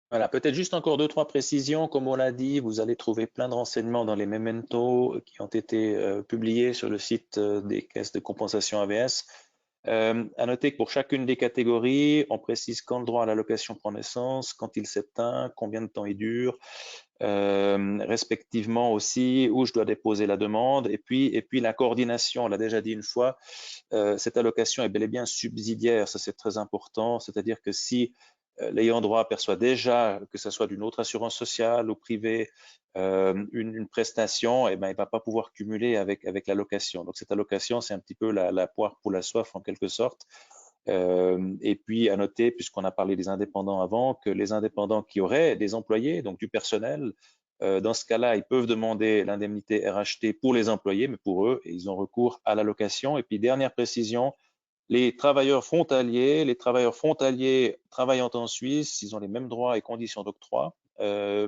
Voilà, peut-être juste encore 2-3 précisions. Comme on l'a dit, vous allez trouver plein de renseignements dans les mementos qui ont été publiés sur le site des caisses de compensation AVS. À noter que pour chacune des catégories, on précise quand le droit à l'allocation prend naissance, quand il s'éteint, combien de temps il dure, respectivement aussi où je dois déposer la demande. Et puis la coordination, on l'a déjà dit une fois, cette allocation est bel et bien subsidiaire, ça c'est très important, c'est-à-dire que si l'ayant droit perçoit déjà, que ce soit d'une autre assurance sociale ou privée, une prestation, eh ben, il ne va pas pouvoir cumuler avec l'allocation. Donc cette allocation, c'est un petit peu la poire pour la soif en quelque sorte. Et puis à noter, puisqu'on a parlé des indépendants avant, que les indépendants qui auraient des employés, donc du personnel, dans ce cas-là, ils peuvent demander l'indemnité RHT pour les employés, mais pour eux, et ils ont recours à l'allocation. Et puis dernière précision, les travailleurs frontaliers travaillant en Suisse, ils ont les mêmes droits et conditions d'octroi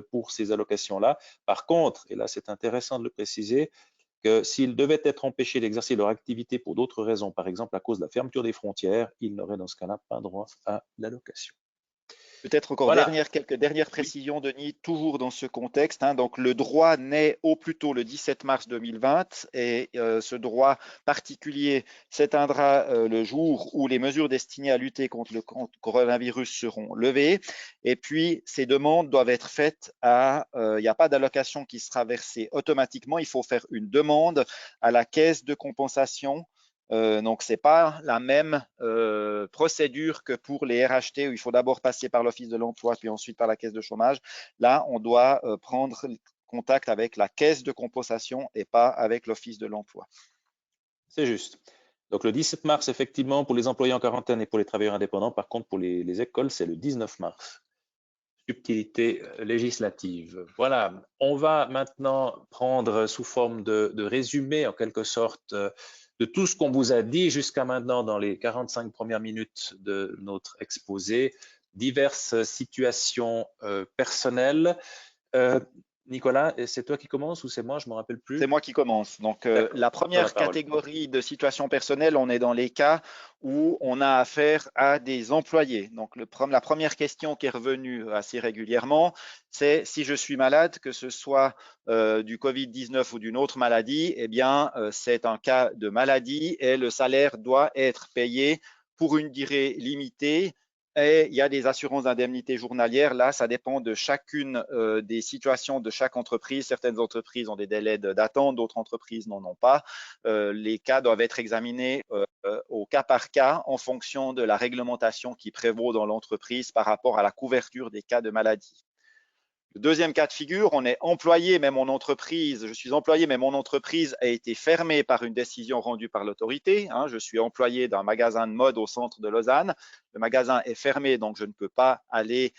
pour ces allocations-là. Par contre, et là c'est intéressant de le préciser, que s'ils devaient être empêchés d'exercer leur activité pour d'autres raisons, par exemple à cause de la fermeture des frontières, ils n'auraient dans ce cas-là pas droit à l'allocation. Peut-être encore Voilà. quelques dernières précisions, Denis, toujours dans ce contexte. Donc, le droit naît au plus tôt le 17 mars 2020 et ce droit particulier s'éteindra le jour où les mesures destinées à lutter contre le coronavirus seront levées. Et puis, ces demandes doivent être faites il n'y a pas d'allocation qui sera versée automatiquement. Il faut faire une demande à la caisse de compensation. Donc, ce n'est pas la même procédure que pour les RHT où il faut d'abord passer par l'Office de l'emploi puis ensuite par la caisse de chômage. Là, on doit prendre contact avec la caisse de compensation et pas avec l'Office de l'emploi. C'est juste. Donc le 17 mars, effectivement, pour les employés en quarantaine et pour les travailleurs indépendants. Par contre, pour les écoles, c'est le 19 mars. Subtilité législative. Voilà, on va maintenant prendre sous forme de résumé, en quelque sorte, de tout ce qu'on vous a dit jusqu'à maintenant dans les 45 premières minutes de notre exposé, diverses situations personnelles. Nicolas, c'est toi qui commences ou c'est moi? Je ne me rappelle plus. C'est moi qui commence. Donc, la première catégorie de situations personnelles, on est dans les cas où on a affaire à des employés. Donc, la première question qui est revenue assez régulièrement, c'est si je suis malade, que ce soit du Covid-19 ou d'une autre maladie, eh bien, c'est un cas de maladie et le salaire doit être payé pour une durée limitée. Et il y a des assurances d'indemnité journalière. Là, ça dépend de chacune des situations de chaque entreprise. Certaines entreprises ont des délais d'attente, d'autres entreprises n'en ont pas. Les cas doivent être examinés au cas par cas en fonction de la réglementation qui prévaut dans l'entreprise par rapport à la couverture des cas de maladie. Le deuxième cas de figure, on est employé, mais mon entreprise, je suis employé, mais mon entreprise a été fermée par une décision rendue par l'autorité. Je suis employé d'un magasin de mode au centre de Lausanne. Le magasin est fermé, donc je ne peux pas aller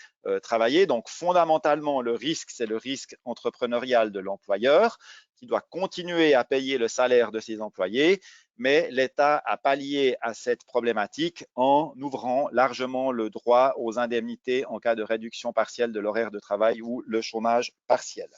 travailler. Donc, fondamentalement, le risque, c'est le risque entrepreneurial de l'employeur qui doit continuer à payer le salaire de ses employés, mais l'État a pallié à cette problématique en ouvrant largement le droit aux indemnités en cas de réduction partielle de l'horaire de travail ou le chômage partiel.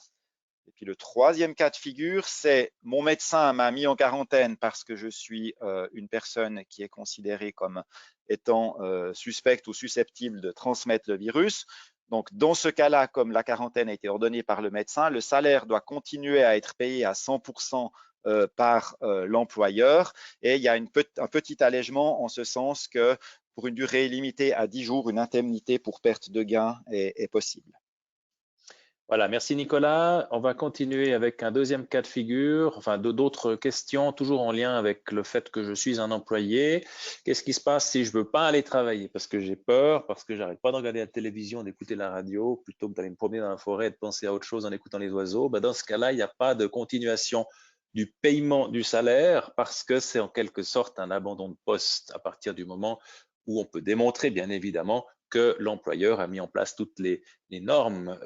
Et puis le troisième cas de figure, c'est mon médecin m'a mis en quarantaine parce que je suis une personne qui est considérée comme étant suspecte ou susceptible de transmettre le virus. Donc, dans ce cas-là, comme la quarantaine a été ordonnée par le médecin, le salaire doit continuer à être payé à 100% par l'employeur et il y a un petit allègement en ce sens que pour une durée limitée à 10 jours, une indemnité pour perte de gain est possible. Voilà, merci Nicolas. On va continuer avec un deuxième cas de figure, enfin d'autres questions, toujours en lien avec le fait que je suis un employé. Qu'est-ce qui se passe si je veux pas aller travailler parce que j'ai peur, parce que j'arrête pas de regarder la télévision, d'écouter la radio, plutôt que d'aller me promener dans la forêt et de penser à autre chose en écoutant les oiseaux? Dans ce cas-là, il n'y a pas de continuation du paiement du salaire parce que c'est en quelque sorte un abandon de poste à partir du moment où on peut démontrer, bien évidemment, que l'employeur a mis en place toutes les normes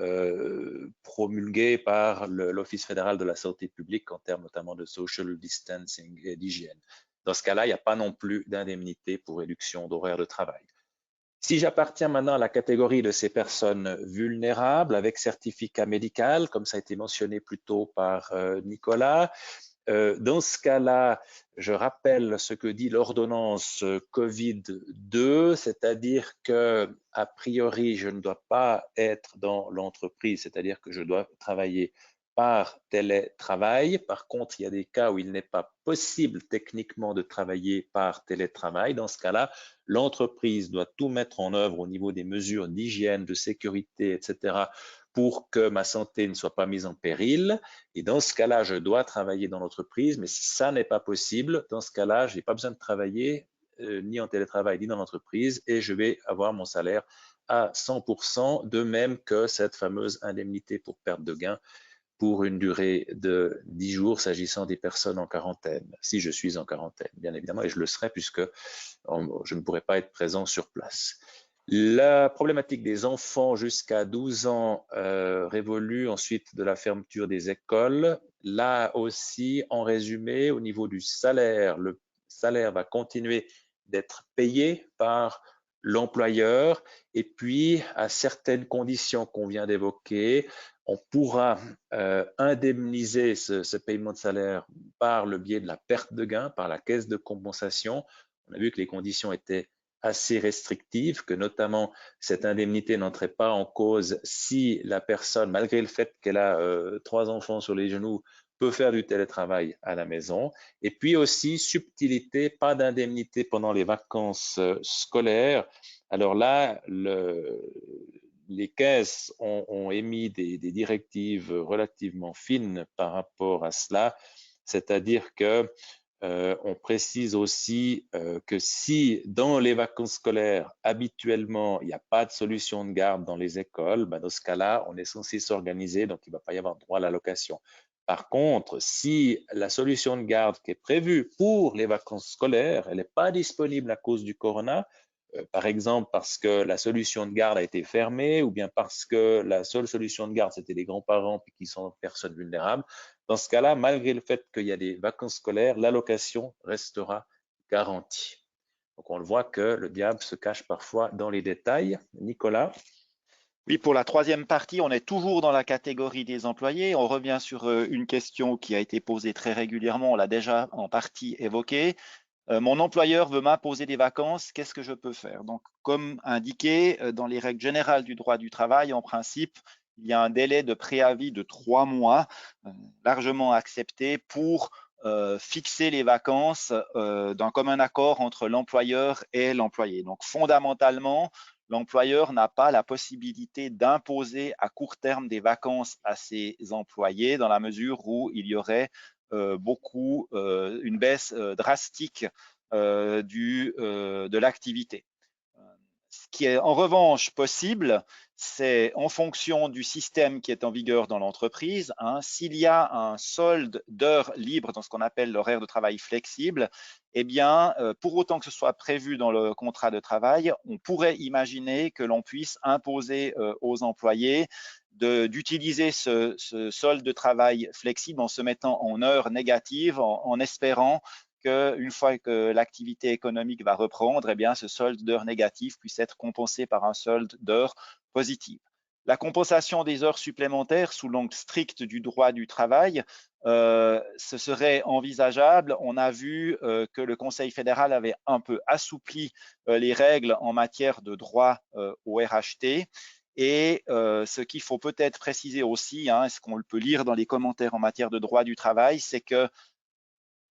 promulguées par l'Office fédéral de la santé publique en termes notamment de social distancing et d'hygiène. Dans ce cas-là, il n'y a pas non plus d'indemnité pour réduction d'horaire de travail. Si j'appartiens maintenant à la catégorie de ces personnes vulnérables avec certificat médical, comme ça a été mentionné plus tôt par Nicolas, dans ce cas-là, je rappelle ce que dit l'ordonnance Covid-2, c'est-à-dire que, a priori, je ne dois pas être dans l'entreprise, c'est-à-dire que je dois travailler par télétravail. Par contre, il y a des cas où il n'est pas possible techniquement de travailler par télétravail. Dans ce cas-là, l'entreprise doit tout mettre en œuvre au niveau des mesures d'hygiène, de sécurité, etc., pour que ma santé ne soit pas mise en péril. Et dans ce cas-là, je dois travailler dans l'entreprise, mais si ça n'est pas possible, dans ce cas-là, je n'ai pas besoin de travailler ni en télétravail ni dans l'entreprise et je vais avoir mon salaire à 100%, de même que cette fameuse indemnité pour perte de gain pour une durée de 10 jours s'agissant des personnes en quarantaine, si je suis en quarantaine, bien évidemment, et je le serai puisque je ne pourrai pas être présent sur place. La problématique des enfants jusqu'à 12 ans révolue ensuite de la fermeture des écoles. Là aussi, en résumé, au niveau du salaire, le salaire va continuer d'être payé par l'employeur et puis à certaines conditions qu'on vient d'évoquer, on pourra indemniser ce paiement de salaire par le biais de la perte de gain, par la caisse de compensation. On a vu que les conditions étaient assez restrictives, que notamment cette indemnité n'entrait pas en cause si la personne, malgré le fait qu'elle a 3 enfants sur les genoux, peut faire du télétravail à la maison. Et puis aussi, subtilité, pas d'indemnité pendant les vacances scolaires. Alors là, les caisses ont émis des directives relativement fines par rapport à cela, c'est-à-dire que on précise aussi que si dans les vacances scolaires, habituellement, il n'y a pas de solution de garde dans les écoles, ben dans ce cas-là, on est censé s'organiser, donc il ne va pas y avoir droit à l'allocation. Par contre, si la solution de garde qui est prévue pour les vacances scolaires, elle n'est pas disponible à cause du corona, par exemple parce que la solution de garde a été fermée ou bien parce que la seule solution de garde c'était les grands-parents puis qui sont personnes vulnérables, dans ce cas-là, malgré le fait qu'il y a des vacances scolaires, l'allocation restera garantie. Donc on le voit que le diable se cache parfois dans les détails. Nicolas? Oui, pour la troisième partie, on est toujours dans la catégorie des employés. On revient sur une question qui a été posée très régulièrement, on l'a déjà en partie évoquée. Mon employeur veut m'imposer des vacances, qu'est-ce que je peux faire? Donc, comme indiqué dans les règles générales du droit du travail, en principe, il y a un délai de préavis de 3 mois, largement accepté pour fixer les vacances d'un commun accord entre l'employeur et l'employé. Donc, fondamentalement, l'employeur n'a pas la possibilité d'imposer à court terme des vacances à ses employés dans la mesure où il y aurait une baisse drastique de l'activité. Ce qui est en revanche possible, c'est en fonction du système qui est en vigueur dans l'entreprise, s'il y a un solde d'heures libres dans ce qu'on appelle l'horaire de travail flexible, eh bien, pour autant que ce soit prévu dans le contrat de travail, on pourrait imaginer que l'on puisse imposer aux employés d'utiliser ce solde de travail flexible en se mettant en heures négatives, en espérant qu'une fois que l'activité économique va reprendre, eh bien, ce solde d'heures négatif puisse être compensé par un solde d'heures positif. La compensation des heures supplémentaires sous l'angle strict du droit du travail, ce serait envisageable. On a vu que le Conseil fédéral avait un peu assoupli les règles en matière de droit au RHT. Et ce qu'il faut peut-être préciser aussi, ce qu'on peut lire dans les commentaires en matière de droit du travail, c'est que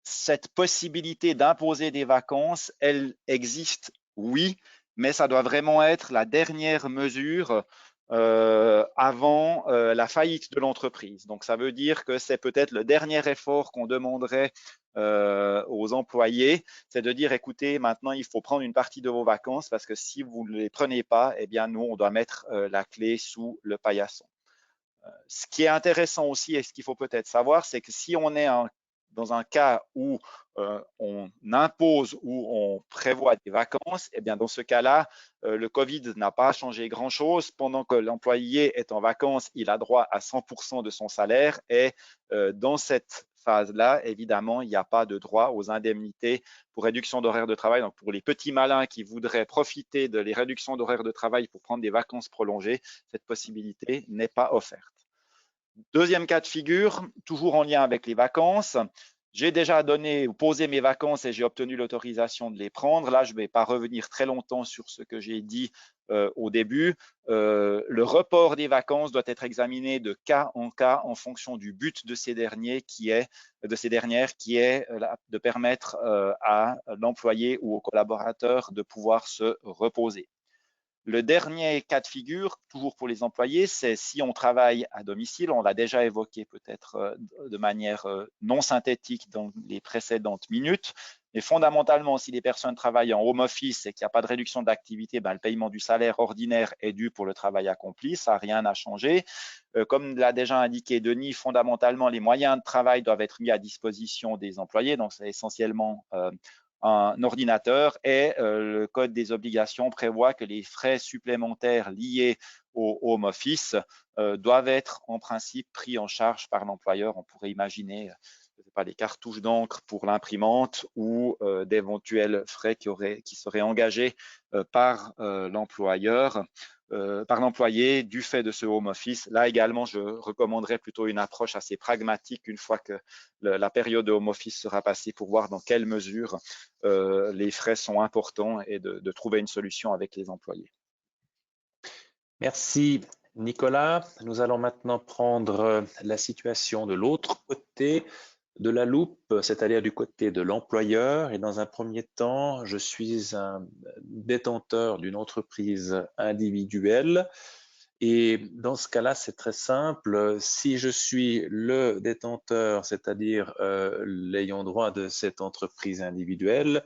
cette possibilité d'imposer des vacances, elle existe, oui, mais ça doit vraiment être la dernière mesure avant la faillite de l'entreprise. Donc, ça veut dire que c'est peut-être le dernier effort qu'on demanderait aux employés, c'est de dire, écoutez, maintenant, il faut prendre une partie de vos vacances parce que si vous ne les prenez pas, eh bien, nous, on doit mettre la clé sous le paillasson. Ce qui est intéressant aussi et ce qu'il faut peut-être savoir, c'est que si on est dans un cas où on impose ou on prévoit des vacances, eh bien dans ce cas-là, le Covid n'a pas changé grand-chose. Pendant que l'employé est en vacances, il a droit à 100% de son salaire et dans cette phase-là, évidemment, il n'y a pas de droit aux indemnités pour réduction d'horaire de travail. Donc, pour les petits malins qui voudraient profiter de les réductions d'horaire de travail pour prendre des vacances prolongées, cette possibilité n'est pas offerte. Deuxième cas de figure, toujours en lien avec les vacances. J'ai déjà posé mes vacances et j'ai obtenu l'autorisation de les prendre. Là, je ne vais pas revenir très longtemps sur ce que j'ai dit au début. Le report des vacances doit être examiné de cas en cas en fonction du but de ces dernières qui est de permettre à l'employé ou au collaborateur de pouvoir se reposer. Le dernier cas de figure, toujours pour les employés, c'est si on travaille à domicile. On l'a déjà évoqué peut-être de manière non synthétique dans les précédentes minutes. Mais fondamentalement, si les personnes travaillent en home office et qu'il n'y a pas de réduction d'activité, le paiement du salaire ordinaire est dû pour le travail accompli. Ça n'a rien à changer. Comme l'a déjà indiqué Denis, fondamentalement, les moyens de travail doivent être mis à disposition des employés. Donc, c'est essentiellement un ordinateur et le code des obligations prévoit que les frais supplémentaires liés au home office doivent être en principe pris en charge par l'employeur. On pourrait imaginer pas des cartouches d'encre pour l'imprimante ou d'éventuels frais qui seraient engagés par l'employeur. Par l'employé du fait de ce home office. Là également, je recommanderais plutôt une approche assez pragmatique une fois que la période de home office sera passée pour voir dans quelle mesure les frais sont importants et de trouver une solution avec les employés. Merci Nicolas. Nous allons maintenant prendre la situation de l'autre côté de la loupe, c'est-à-dire du côté de l'employeur. Et dans un premier temps, je suis un détenteur d'une entreprise individuelle. Et dans ce cas-là, c'est très simple. Si je suis le détenteur, c'est-à-dire l'ayant droit de cette entreprise individuelle,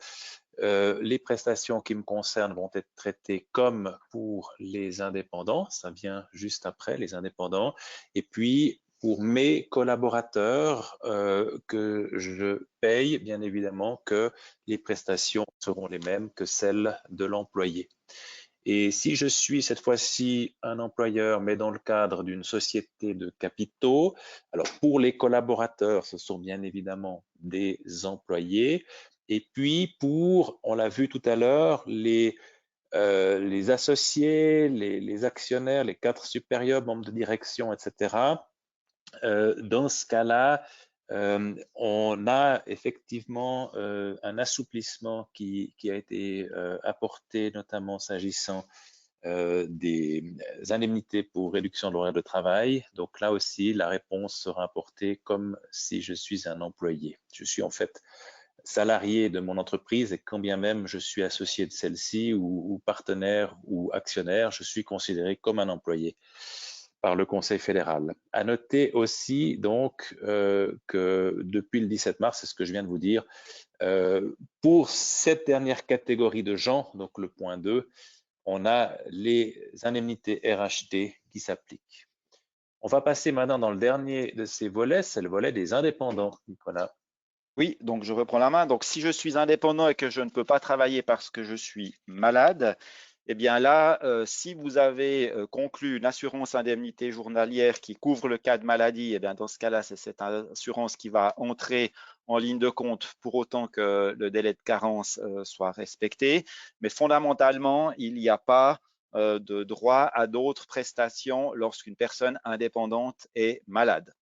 les prestations qui me concernent vont être traitées comme pour les indépendants. Ça vient juste après, les indépendants. Et puis, pour mes collaborateurs que je paye, bien évidemment que les prestations seront les mêmes que celles de l'employé. Et si je suis cette fois-ci un employeur, mais dans le cadre d'une société de capitaux, alors pour les collaborateurs, ce sont bien évidemment des employés. Et puis pour, on l'a vu tout à l'heure, les associés, les actionnaires, les cadres supérieurs, membres de direction, etc. Dans ce cas-là, on a effectivement un assouplissement qui a été apporté, notamment s'agissant des indemnités pour réduction de l'horaire de travail. Donc là aussi, la réponse sera apportée comme si je suis un employé. Je suis en fait salarié de mon entreprise et quand bien même je suis associé de celle-ci ou partenaire ou actionnaire, je suis considéré comme un employé par le Conseil fédéral. À noter aussi donc que depuis le 17 mars, c'est ce que je viens de vous dire, pour cette dernière catégorie de gens, donc le point 2, on a les indemnités RHT qui s'appliquent. On va passer maintenant dans le dernier de ces volets, c'est le volet des indépendants, Nicolas. Oui, donc je reprends la main. Donc si je suis indépendant et que je ne peux pas travailler parce que je suis malade, eh bien là, si vous avez conclu une assurance indemnité journalière qui couvre le cas de maladie, eh bien dans ce cas-là, c'est cette assurance qui va entrer en ligne de compte pour autant que le délai de carence soit respecté. Mais fondamentalement, il n'y a pas de droit à d'autres prestations lorsqu'une personne indépendante est malade.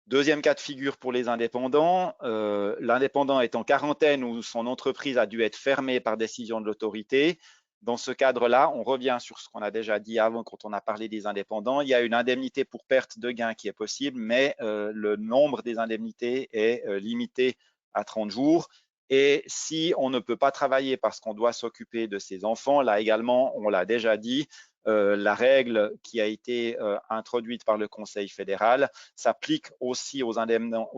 Deuxième cas de figure pour les indépendants, l'indépendant est en quarantaine ou son entreprise a dû être fermée par décision de l'autorité. Dans ce cadre-là, on revient sur ce qu'on a déjà dit avant quand on a parlé des indépendants. Il y a une indemnité pour perte de gain qui est possible, mais le nombre des indemnités est limité à 30 jours. Et si on ne peut pas travailler parce qu'on doit s'occuper de ses enfants, là également, on l'a déjà dit, la règle qui a été introduite par le Conseil fédéral s'applique aussi aux indépendants,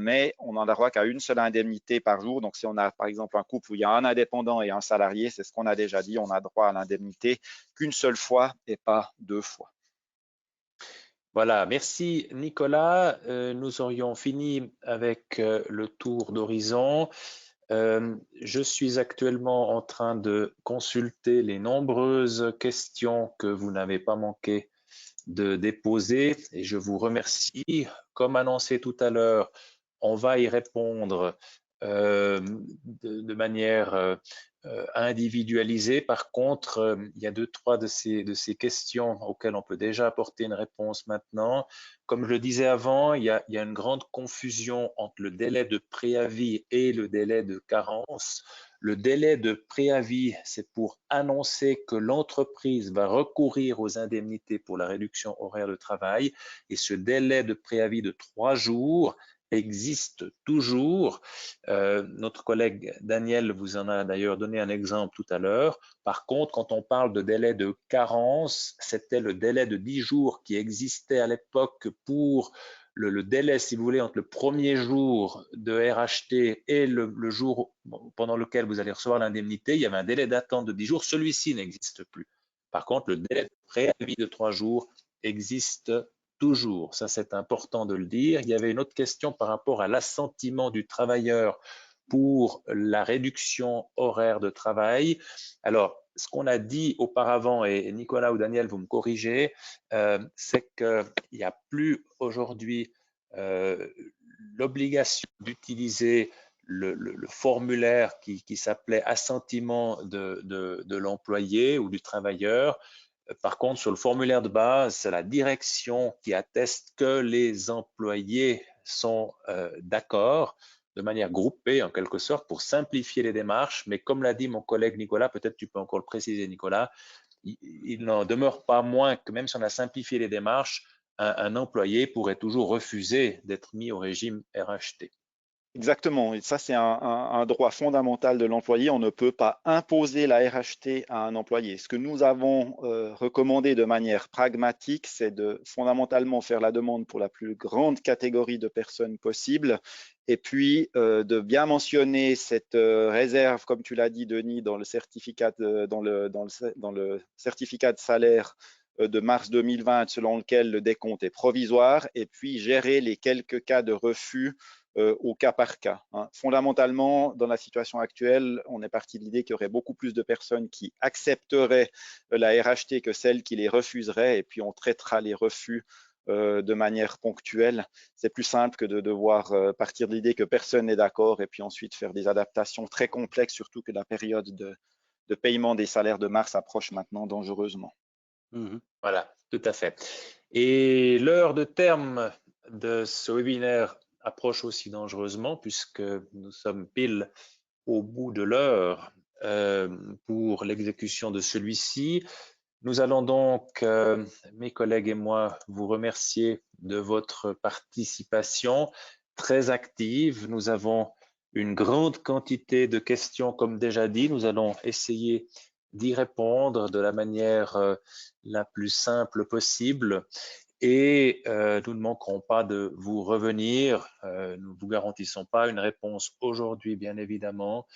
mais on n'en a droit qu'à une seule indemnité par jour. Donc, si on a par exemple un couple où il y a un indépendant et un salarié, c'est ce qu'on a déjà dit, on a droit à l'indemnité qu'une seule fois et pas 2 fois. Voilà, merci Nicolas. Nous aurions fini avec le tour d'horizon. Je suis actuellement en train de consulter les nombreuses questions que vous n'avez pas manqué de déposer et je vous remercie. Comme annoncé tout à l'heure, on va y répondre de manière individualisée. Par contre, il y a 2-3 de ces questions auxquelles on peut déjà apporter une réponse maintenant. Comme je le disais avant, il y a une grande confusion entre le délai de préavis et le délai de carence. Le délai de préavis, c'est pour annoncer que l'entreprise va recourir aux indemnités pour la réduction horaire de travail. Et ce délai de préavis de 3 jours existe toujours. Notre collègue Daniel vous en a d'ailleurs donné un exemple tout à l'heure. Par contre, quand on parle de délai de carence, c'était le délai de 10 jours qui existait à l'époque pour le délai, si vous voulez, entre le premier jour de RHT et le jour pendant lequel vous allez recevoir l'indemnité. Il y avait un délai d'attente de 10 jours. Celui-ci n'existe plus. Par contre, le délai de préavis de 3 jours existe toujours. Ça, c'est important de le dire. Il y avait une autre question par rapport à l'assentiment du travailleur pour la réduction horaire de travail. Alors, ce qu'on a dit auparavant, et Nicolas ou Daniel, vous me corrigez, c'est qu'il n'y a plus aujourd'hui l'obligation d'utiliser le formulaire qui s'appelait assentiment de l'employé ou du travailleur. Par contre, sur le formulaire de base, c'est la direction qui atteste que les employés sont d'accord de manière groupée en quelque sorte pour simplifier les démarches. Mais comme l'a dit mon collègue Nicolas, peut-être tu peux encore le préciser Nicolas, il n'en demeure pas moins que même si on a simplifié les démarches, un employé pourrait toujours refuser d'être mis au régime RHT. Exactement, et ça c'est un droit fondamental de l'employé. On ne peut pas imposer la RHT à un employé. Ce que nous avons recommandé de manière pragmatique, c'est de fondamentalement faire la demande pour la plus grande catégorie de personnes possible, et puis de bien mentionner cette réserve, comme tu l'as dit Denis, dans le certificat dans le certificat de salaire de mars 2020, selon lequel le décompte est provisoire, et puis gérer les quelques cas de refus au cas par cas. Fondamentalement, dans la situation actuelle, on est parti de l'idée qu'il y aurait beaucoup plus de personnes qui accepteraient la RHT que celles qui les refuseraient, et puis on traitera les refus de manière ponctuelle. C'est plus simple que de devoir partir de l'idée que personne n'est d'accord et puis ensuite faire des adaptations très complexes, surtout que la période de paiement des salaires de mars approche maintenant dangereusement. Voilà, tout à fait. Et l'heure de terme de ce webinaire approche aussi dangereusement puisque nous sommes pile au bout de l'heure pour l'exécution de celui-ci. Nous allons donc, mes collègues et moi, vous remercier de votre participation très active. Nous avons une grande quantité de questions, comme déjà dit. Nous allons essayer d'y répondre de la manière la plus simple possible. Et nous ne manquerons pas de vous revenir. Nous ne vous garantissons pas une réponse aujourd'hui, bien évidemment.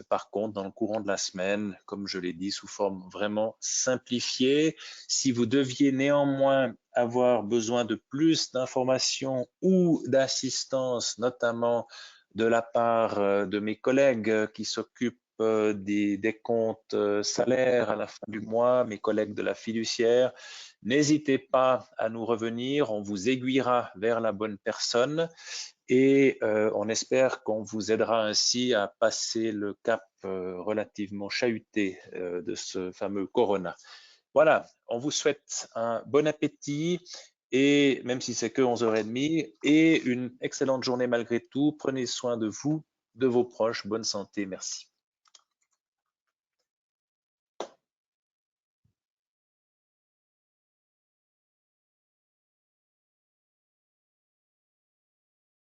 Par contre, dans le courant de la semaine, comme je l'ai dit, sous forme vraiment simplifiée. Si vous deviez néanmoins avoir besoin de plus d'informations ou d'assistance, notamment de la part de mes collègues qui s'occupent des comptes salaires à la fin du mois, mes collègues de la fiduciaire, n'hésitez pas à nous revenir, on vous aiguillera vers la bonne personne et on espère qu'on vous aidera ainsi à passer le cap relativement chahuté de ce fameux Corona. Voilà, on vous souhaite un bon appétit et même si c'est que 11h30 et une excellente journée malgré tout. Prenez soin de vous, de vos proches. Bonne santé, merci.